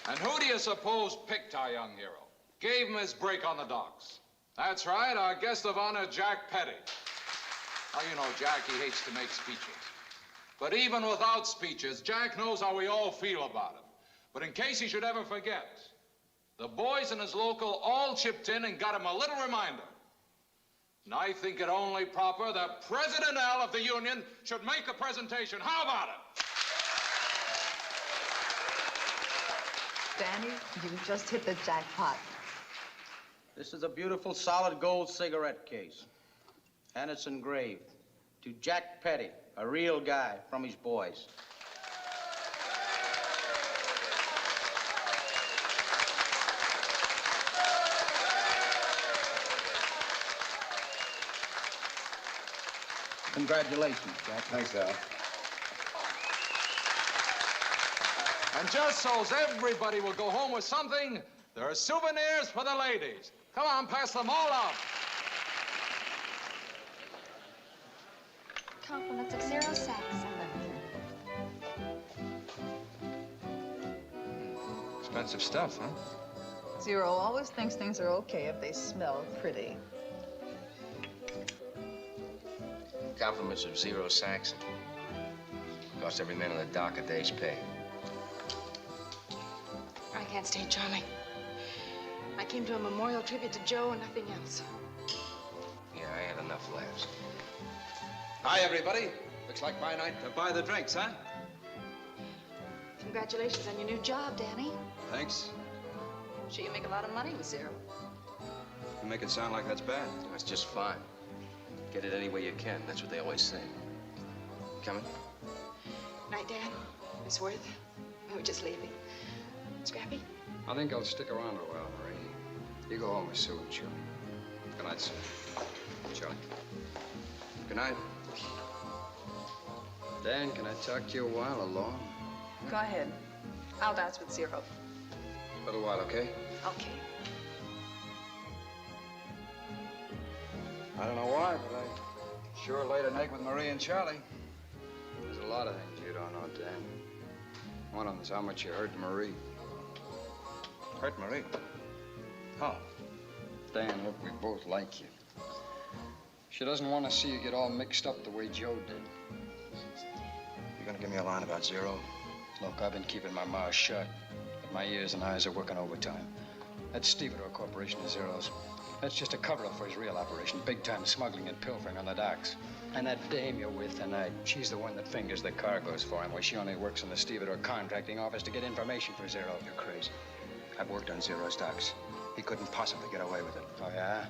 And who do you suppose picked our young hero? Gave him his break on the docks. That's right, our guest of honor, Jack Petty. Now, you know, Jack, he hates to make speeches. But even without speeches, Jack knows how we all feel about him. But in case he should ever forget, the boys in his local all chipped in and got him a little reminder. And I think it only proper that President Al of the Union should make a presentation. How about it? Danny, you just hit the jackpot. This is a beautiful solid gold cigarette case. And it's engraved to Jack Petty, a real guy from his boys. Congratulations, Jack. Thanks, Al. And just so everybody will go home with something, there are souvenirs for the ladies. Come on, pass them all out. Compliments of Zero Saxon. Expensive stuff, huh? Zero always thinks things are okay if they smell pretty. Compliments of Zero Saxon. Cost every man on the dock a day's pay. I can't stay, Charlie. I came to a memorial tribute to Joe and nothing else. Yeah, I had enough laughs. Hi, everybody. Looks like my night to buy the drinks, huh? Congratulations on your new job, Danny. Thanks. Sure you make a lot of money with Zero. You make it sound like that's bad. That's just fine. Get it any way you can. That's what they always say. Coming? Night, Dan. Miss Worth. We were just leaving. Scrappy? I think I'll stick around a while, Marie. You go home with Sue and Charlie. Good night, sir. Charlie. Good night. Dan, can I talk to you a while alone? Go ahead. I'll dance with Zero. A little while, okay? Okay. I don't know why, but I sure laid an egg with Marie and Charlie. There's a lot of things you don't know, Dan. One of them's how much you hurt Marie. Hurt Marie? How? Dan, look, we both like you. She doesn't want to see you get all mixed up the way Joe did. You gonna give me a line about Zero? Look, I've been keeping my mouth shut, but my ears and eyes are working overtime. That Stevedore Corporation of Zero's, that's just a cover-up for his real operation, big-time smuggling and pilfering on the docks. And that dame you're with tonight, she's the one that fingers the cargoes for him, where she only works in the Stevedore contracting office to get information for Zero. You're crazy. I've worked on Zero's docks. He couldn't possibly get away with it. Oh, yeah?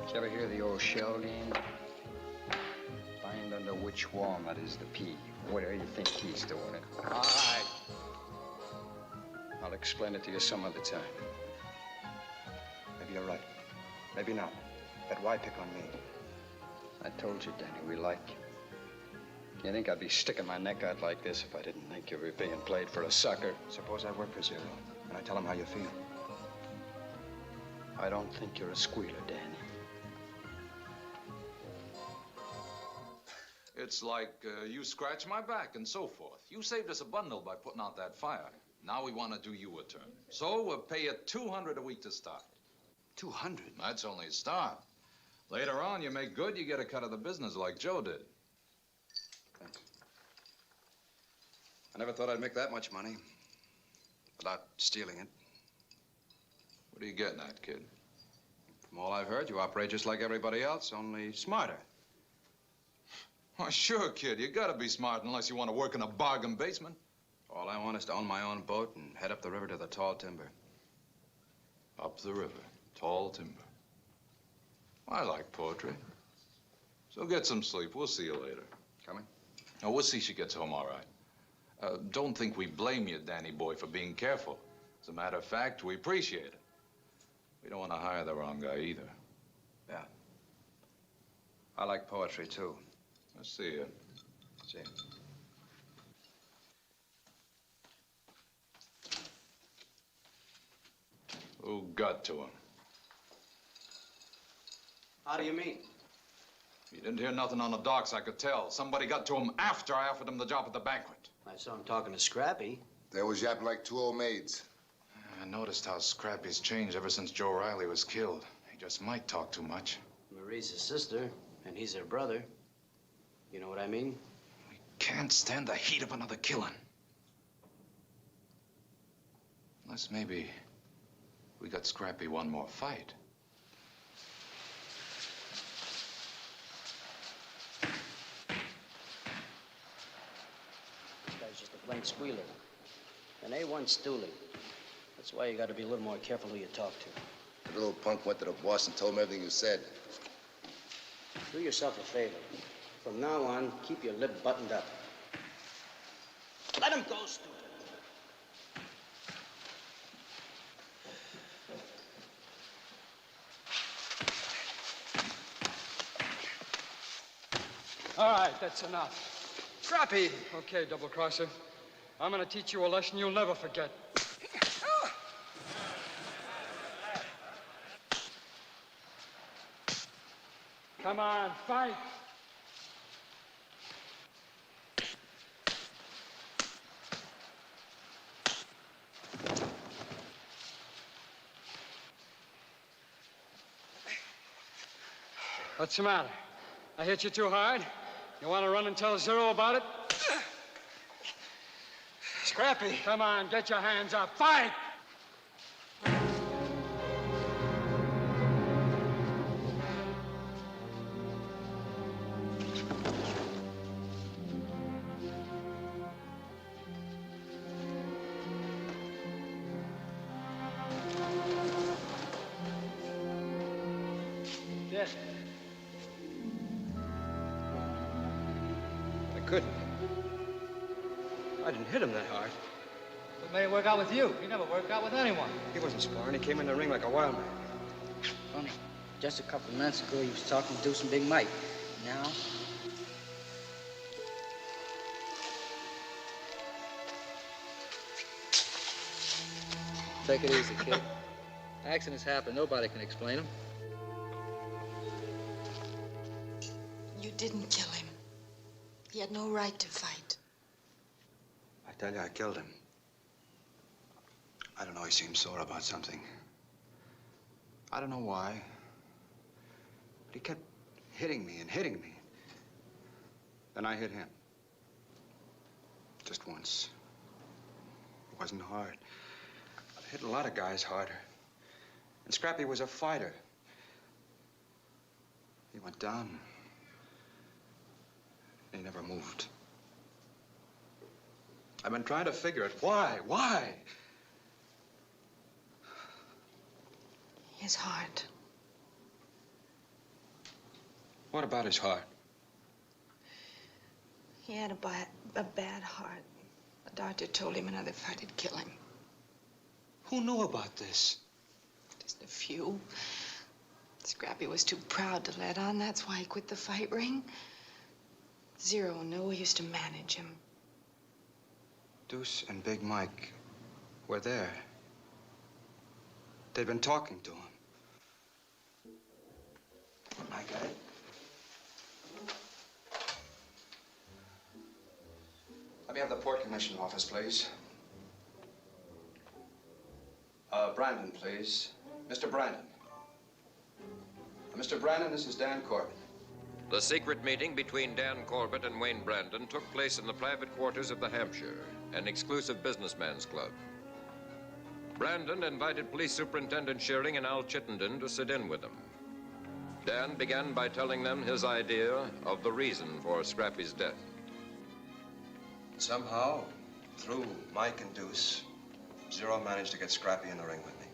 Did you ever hear the old shell game? Find under which walnut is the pea. Where do you think he's doing it? All right. I'll explain it to you some other time. Maybe you're right. Maybe not. But why pick on me? I told you, Danny, we like you. You think I'd be sticking my neck out like this if I didn't think you were being played for a sucker? Suppose I work for Zero, and I tell him how you feel. I don't think you're a squealer, Danny. It's like you scratch my back and so forth. You saved us a bundle by putting out that fire. Now we want to do you a turn. So we'll pay you $200 a week to start. 200? That's only a start. Later on, you make good, you get a cut of the business like Joe did. Thanks. I never thought I'd make that much money without stealing it. What are you getting at, kid? From all I've heard, you operate just like everybody else, only smarter. Why, sure, kid. You gotta be smart unless you want to work in a bargain basement. All I want is to own my own boat and head up the river to the tall timber. Up the river, tall timber. I like poetry. So get some sleep. We'll see you later. Coming? No, we'll see she gets home all right. Don't think we blame you, Danny boy, for being careful. As a matter of fact, we appreciate it. We don't want to hire the wrong guy either. Yeah. I like poetry, too. I'll see you. See you. Who got to him? How do you mean? You didn't hear nothing on the docks, I could tell. Somebody got to him after I offered him the job at the banquet. I saw him talking to Scrappy. They was yapping like two old maids. I noticed how Scrappy's changed ever since Joe Riley was killed. He just might talk too much. Marie's his sister, and he's her brother. You know what I mean? We can't stand the heat of another killing. Unless maybe we got Scrappy one more fight. This guy's just a plain squealer. An A1 stoolie. That's why you gotta be a little more careful who you talk to. The little punk went to the boss and told him everything you said. Do yourself a favor. From now on, keep your lip buttoned up. Let him go, stupid. All right, that's enough. Scrappy! Okay, double-crosser. I'm gonna teach you a lesson you'll never forget. Come on, fight! What's the matter? I hit you too hard? You want to run and tell Zero about it? Scrappy! Come on, get your hands up. Fight! Dead. I couldn't. I didn't hit him that hard. What made it work out with you? You never worked out with anyone. He wasn't sparring. He came in the ring like a wild man. Funny. Just a couple of minutes ago, he was talking to Deuce and Big Mike. Now... Take it easy, kid. Accidents happen. Nobody can explain them. You didn't kill him. He had no right to fight. I tell you, I killed him. I don't know, he seemed sore about something. I don't know why. But he kept hitting me and hitting me. Then I hit him. Just once. It wasn't hard. I've hit a lot of guys harder. And Scrappy was a fighter. He went down. He never moved. I've been trying to figure it. Why? Why? His heart. What about his heart? He had a bad heart. The doctor told him another fight would kill him. Who knew about this? Just a few. Scrappy was too proud to let on. That's why he quit the fight ring. Zero knew. He used to manage him. Deuce and Big Mike were there. They'd been talking to him. I got it. Let me have the Port Commission office, please. Brandon, please. Mr. Brandon. Mr. Brandon, this is Dan Corbett. The secret meeting between Dan Corbett and Wayne Brandon took place in the private quarters of the Hampshire, an exclusive businessman's club. Brandon invited Police Superintendent Shearing and Al Chittenden to sit in with him. Dan began by telling them his idea of the reason for Scrappy's death. Somehow, through Mike and Deuce, Zero managed to get Scrappy in the ring with me.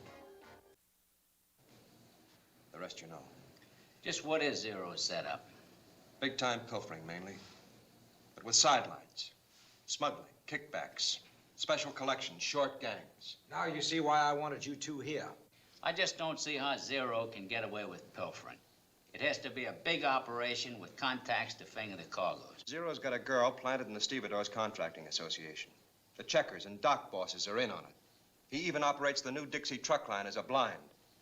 The rest you know. Just what is Zero's setup? Big-time pilfering, mainly. But with sidelines. Smuggling, kickbacks, special collections, short gangs. Now you see why I wanted you two here. I just don't see how Zero can get away with pilfering. It has to be a big operation with contacts to finger the cargoes. Zero's got a girl planted in the Stevedores Contracting Association. The checkers and dock bosses are in on it. He even operates the new Dixie truck line as a blind.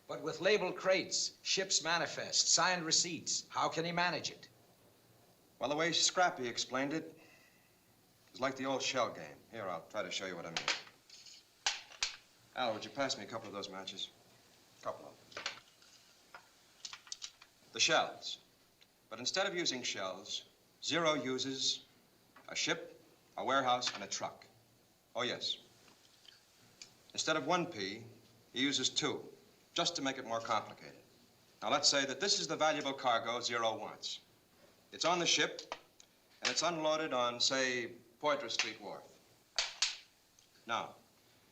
But with labeled crates, ship's manifests, signed receipts, how can he manage it? Well, the way Scrappy explained it, it's like the old shell game. Here, I'll try to show you what I mean. Al, would you pass me a couple of those matches? A couple of them. The shells. But instead of using shells, Zero uses a ship, a warehouse, and a truck. Oh, yes. Instead of 1 P, he uses 2, just to make it more complicated. Now, let's say that this is the valuable cargo Zero wants. It's on the ship, and it's unloaded on, say, Poitras Street Wharf. Now,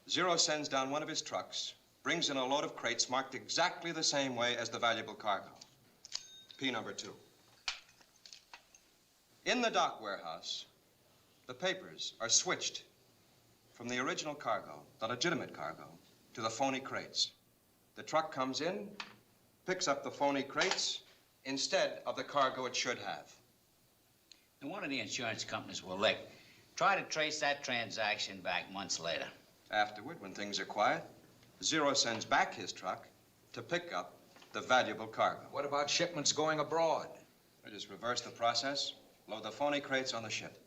Zero sends down one of his trucks, brings in a load of crates marked exactly the same way as the valuable cargo. P number 2. In the dock warehouse, the papers are switched from the original cargo, the legitimate cargo, to the phony crates. The truck comes in, picks up the phony crates instead of the cargo it should have. And one of the insurance companies will lick. Try to trace that transaction back months later. Afterward, when things are quiet, Zero sends back his truck to pick up the valuable cargo. What about shipments going abroad? I just reverse the process, load the phony crates on the ship.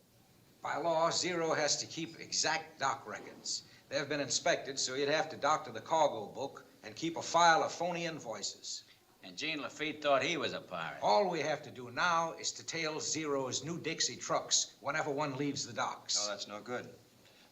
By law, Zero has to keep exact dock records. They've been inspected, so he'd have to doctor the cargo book and keep a file of phony invoices. And Gene Lafitte thought he was a pirate. All we have to do now is to tail Zero's new Dixie trucks whenever one leaves the docks. No, that's no good.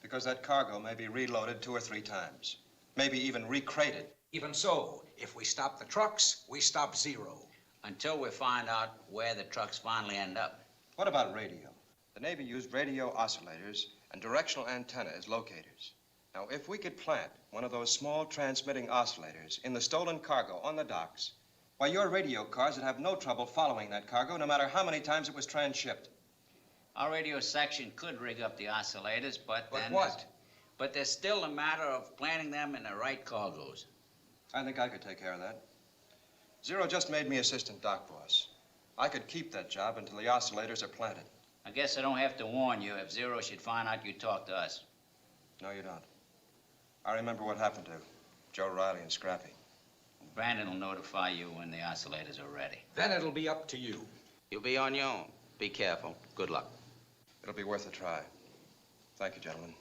Because that cargo may be reloaded 2 or 3 times. Maybe even recrated. Even so, if we stop the trucks, we stop Zero. Until we find out where the trucks finally end up. What about radio? The Navy used radio oscillators and directional antenna as locators. Now, if we could plant one of those small transmitting oscillators in the stolen cargo on the docks, why, your radio cars would have no trouble following that cargo, no matter how many times it was transshipped. Our radio section could rig up the oscillators, but then... what? But there's still a matter of planting them in the right cargoes. I think I could take care of that. Zero just made me assistant dock boss. I could keep that job until the oscillators are planted. I guess I don't have to warn you if Zero should find out you talked to us. No, you don't. I remember what happened to Joe Riley and Scrappy. Brandon will notify you when the oscillators are ready. Then it'll be up to you. You'll be on your own. Be careful. Good luck. It'll be worth a try. Thank you, gentlemen.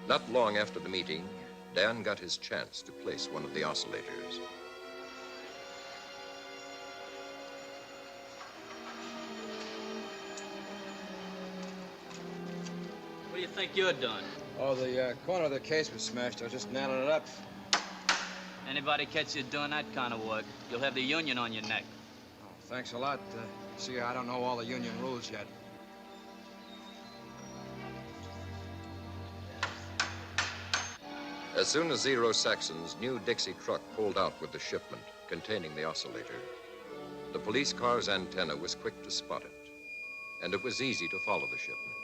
Not long after the meeting, Dan got his chance to place one of the oscillators. What do you think you're doing? Oh, the corner of the case was smashed. I was just nailing it up. Anybody catch you doing that kind of work, you'll have the union on your neck. Oh, thanks a lot. See, I don't know all the union rules yet. As soon as Zero Saxon's new Dixie truck pulled out with the shipment containing the oscillator, the police car's antenna was quick to spot it, and it was easy to follow the shipment.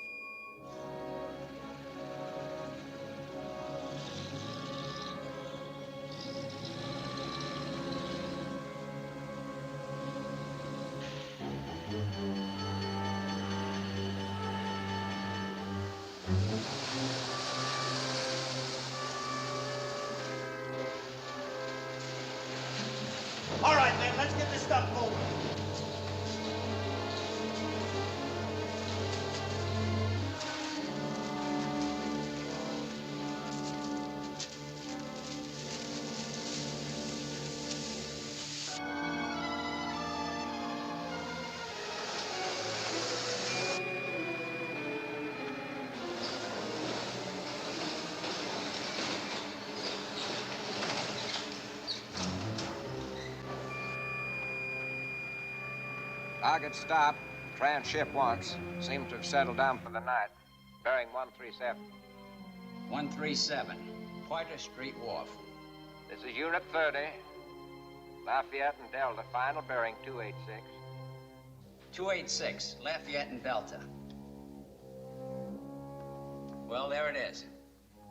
All right, then, let's get this stuff moving. Target stopped. Transship once. Seemed to have settled down for the night. Bearing 137. 137, Pointer Street Wharf. This is Unit 30. Lafayette and Delta. Final bearing 286. 286, Lafayette and Delta. Well, there it is.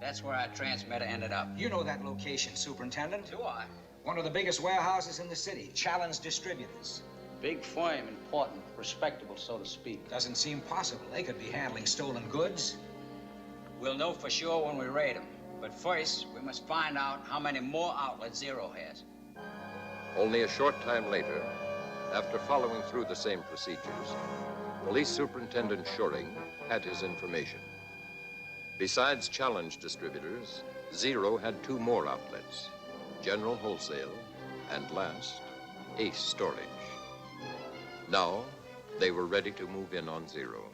That's where our transmitter ended up. You know that location, Superintendent. Do I? One of the biggest warehouses in the city, Challenge Distributors. Big firm, important, respectable, so to speak. Doesn't seem possible. They could be handling stolen goods. We'll know for sure when we raid them. But first, we must find out how many more outlets Zero has. Only a short time later, after following through the same procedures, Police Superintendent Schuring had his information. Besides Challenge Distributors, Zero had two more outlets, General Wholesale, and last, Ace Storage. Now, they were ready to move in on Zero.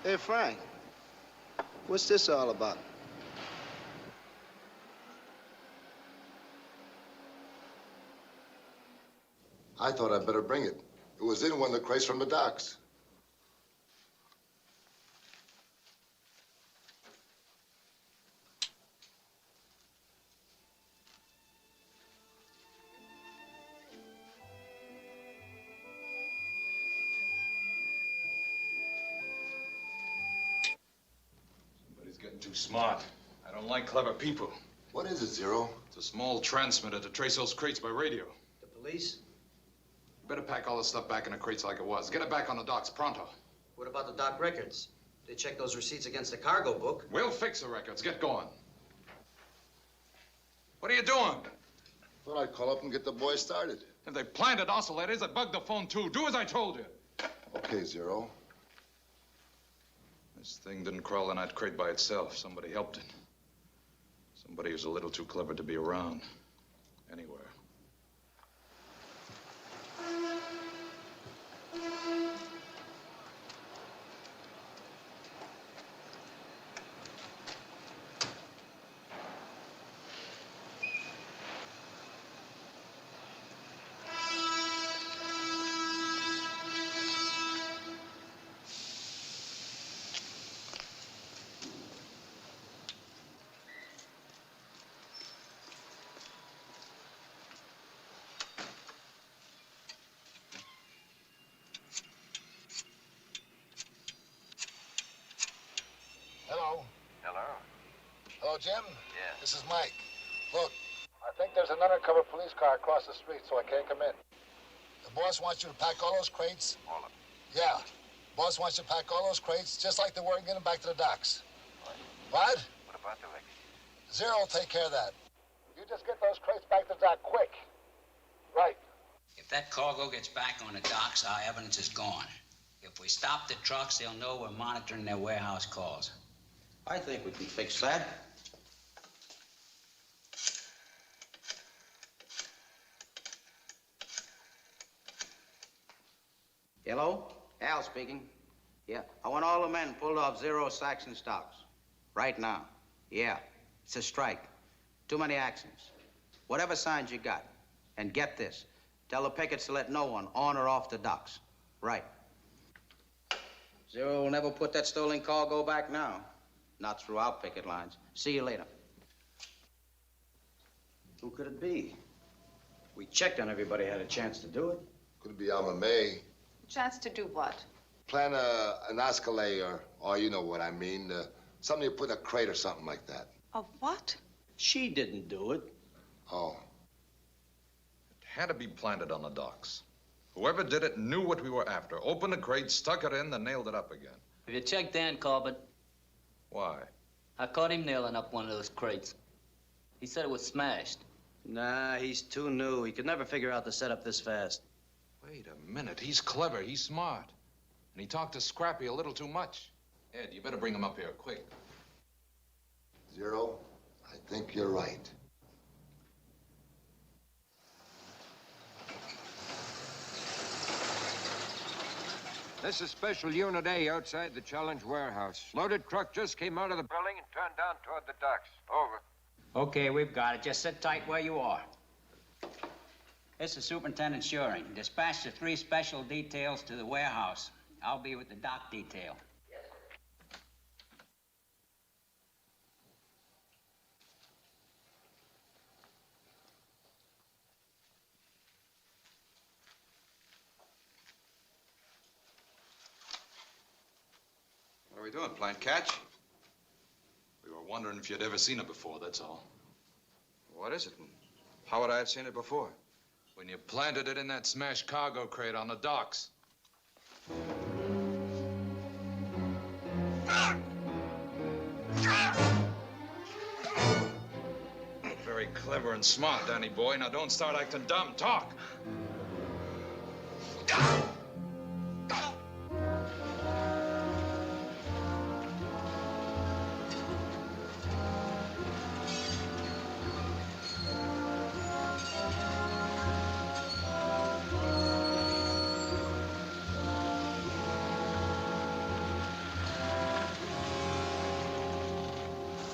Hey, Frank, what's this all about? I thought I'd better bring it. It was in one of the crates from the docks. Too smart. I don't like clever people. What is it, Zero? It's a small transmitter to trace those crates by radio. The police? You better pack all this stuff back in the crates like it was. Get it back on the docks pronto. What about the dock records? They check those receipts against the cargo book. We'll fix the records. Get going. What are you doing? Thought I'd call up and get the boys started. If they planted oscillators, that bugged the phone too. Do as I told you. Okay, Zero. This thing didn't crawl in that crate by itself. Somebody helped it. Somebody who's a little too clever to be around anywhere. Jim? Yeah. This is Mike. Look, I think there's an undercover police car across the street, so I can't come in. The boss wants you to pack all those crates. All of them. Yeah. Boss wants you to pack all those crates, just like they were, and get them back to the docks. What? What about the wreck? Zero will take care of that. You just get those crates back to the dock quick. Right. If that cargo gets back on the docks, our evidence is gone. If we stop the trucks, they'll know we're monitoring their warehouse calls. I think we can fix that. Hello? Al speaking. Yeah, I want all the men pulled off Zero Saxon stocks. Right now. Yeah, it's a strike. Too many accidents. Whatever signs you got. And get this. Tell the pickets to let no one on or off the docks. Right. Zero will never put that stolen cargo back now. Not through our picket lines. See you later. Who could it be? We checked on everybody had a chance to do it. Could it be Alma Mae? Chance to do what? Plan an escalade, or you know what I mean. Something you put in a crate or something like that. A what? She didn't do it. Oh. It had to be planted on the docks. Whoever did it knew what we were after. Opened the crate, stuck it in, then nailed it up again. Have you checked Dan Corbett? Why? I caught him nailing up one of those crates. He said it was smashed. Nah, he's too new. He could never figure out the setup this fast. Wait a minute. He's clever. He's smart. And he talked to Scrappy a little too much. Ed, you better bring him up here, quick. Zero, I think you're right. This is Special Unit A outside the Challenge warehouse. Loaded truck just came out of the building and turned down toward the docks. Over. Okay, we've got it. Just sit tight where you are. This is Superintendent Shuring. Dispatch the 3 special details to the warehouse. I'll be with the dock detail. What are we doing, playing catch? We were wondering if you'd ever seen it before, that's all. What is it? How would I have seen it before? When you planted it in that smashed cargo crate on the docks. Very clever and smart, Danny boy. Now don't start acting dumb. Talk.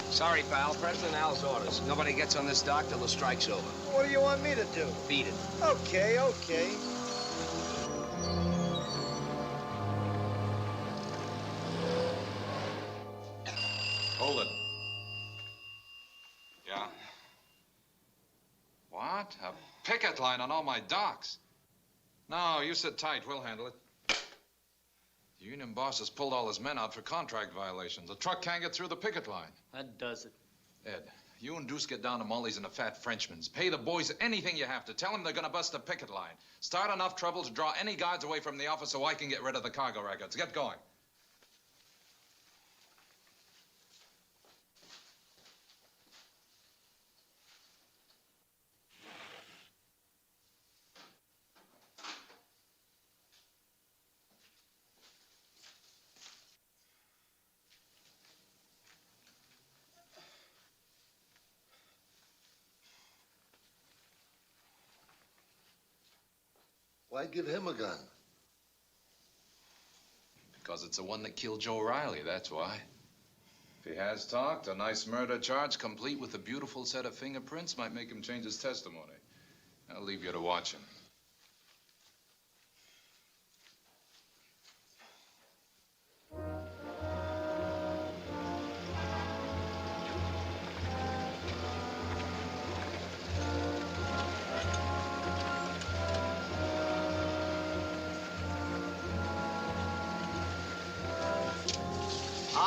Sorry, pal. President Al's orders. Nobody gets on this dock till the strike's over. What do you want me to do? Beat it. Okay, okay. Hold it. Yeah? What? A picket line on all my docks? No, you sit tight. We'll handle it. The union boss has pulled all his men out for contract violations. The truck can't get through the picket line. That does it. Ed, you and Deuce get down to Molly's and the Fat Frenchman's. Pay the boys anything you have to. Tell them they're gonna bust the picket line. Start enough trouble to draw any guards away from the office so I can get rid of the cargo records. Get going. Why give him a gun? Because it's the one that killed Joe Riley, that's why. If he has talked, a nice murder charge complete with a beautiful set of fingerprints might make him change his testimony. I'll leave you to watch him.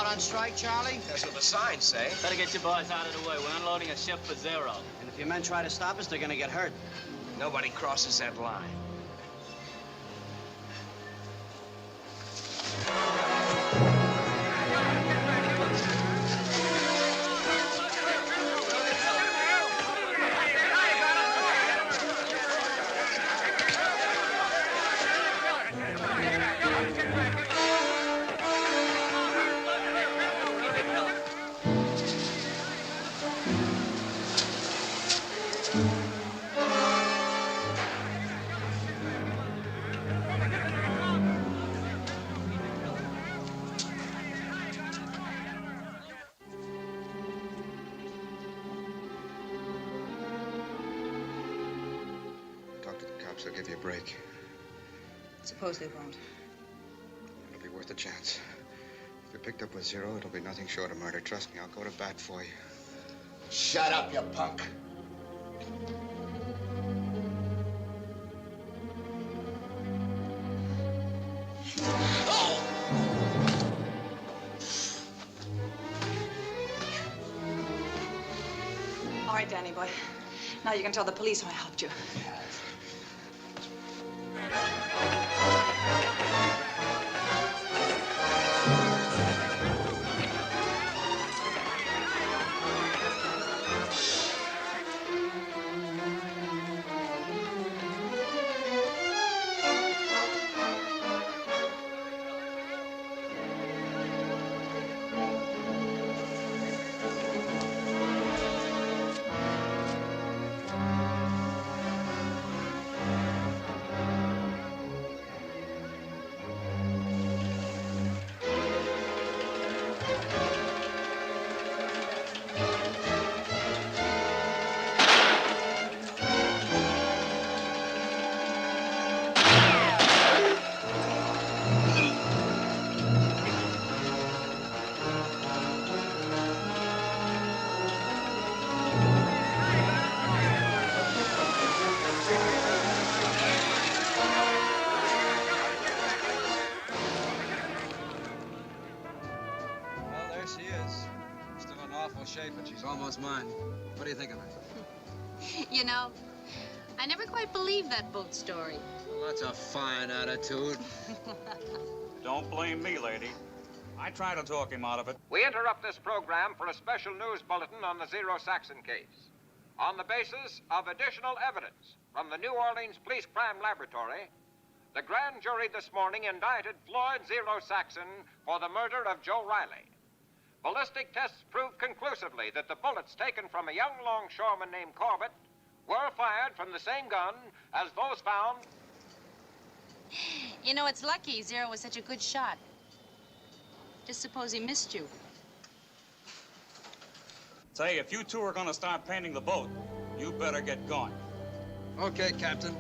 Out on strike, Charlie? That's what the signs say. Better get your boys out of the way. We're unloading a ship for Zero. And if your men try to stop us, they're gonna get hurt. Nobody crosses that line. They'll give you a break. Suppose they won't. It'll be worth a chance. If you're picked up with Zero, it'll be nothing short of murder. Trust me, I'll go to bat for you. Shut up, you punk. All right, Danny boy. Now you can tell the police I helped you. Shape, and she's almost mine. What do you think of her? You know, I never quite believed that boat story. Well, that's a fine attitude. Don't blame me, lady. I tried to talk him out of it. We interrupt this program for a special news bulletin on the Zero Saxon case. On the basis of additional evidence from the New Orleans Police Crime Laboratory, the grand jury this morning indicted Floyd Zero Saxon for the murder of Joe Riley. Ballistic tests proved conclusively that the bullets taken from a young longshoreman named Corbett were fired from the same gun as those found. You know, it's lucky Zero was such a good shot. Just suppose he missed you. Say, if you two are gonna start painting the boat, you better get going. Okay, Captain.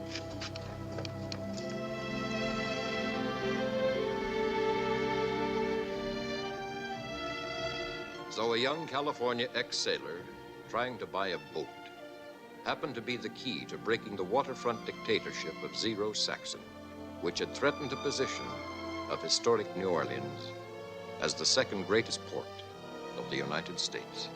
So a young California ex-sailor trying to buy a boat happened to be the key to breaking the waterfront dictatorship of Zero Saxon, which had threatened the position of historic New Orleans as the second greatest port of the United States.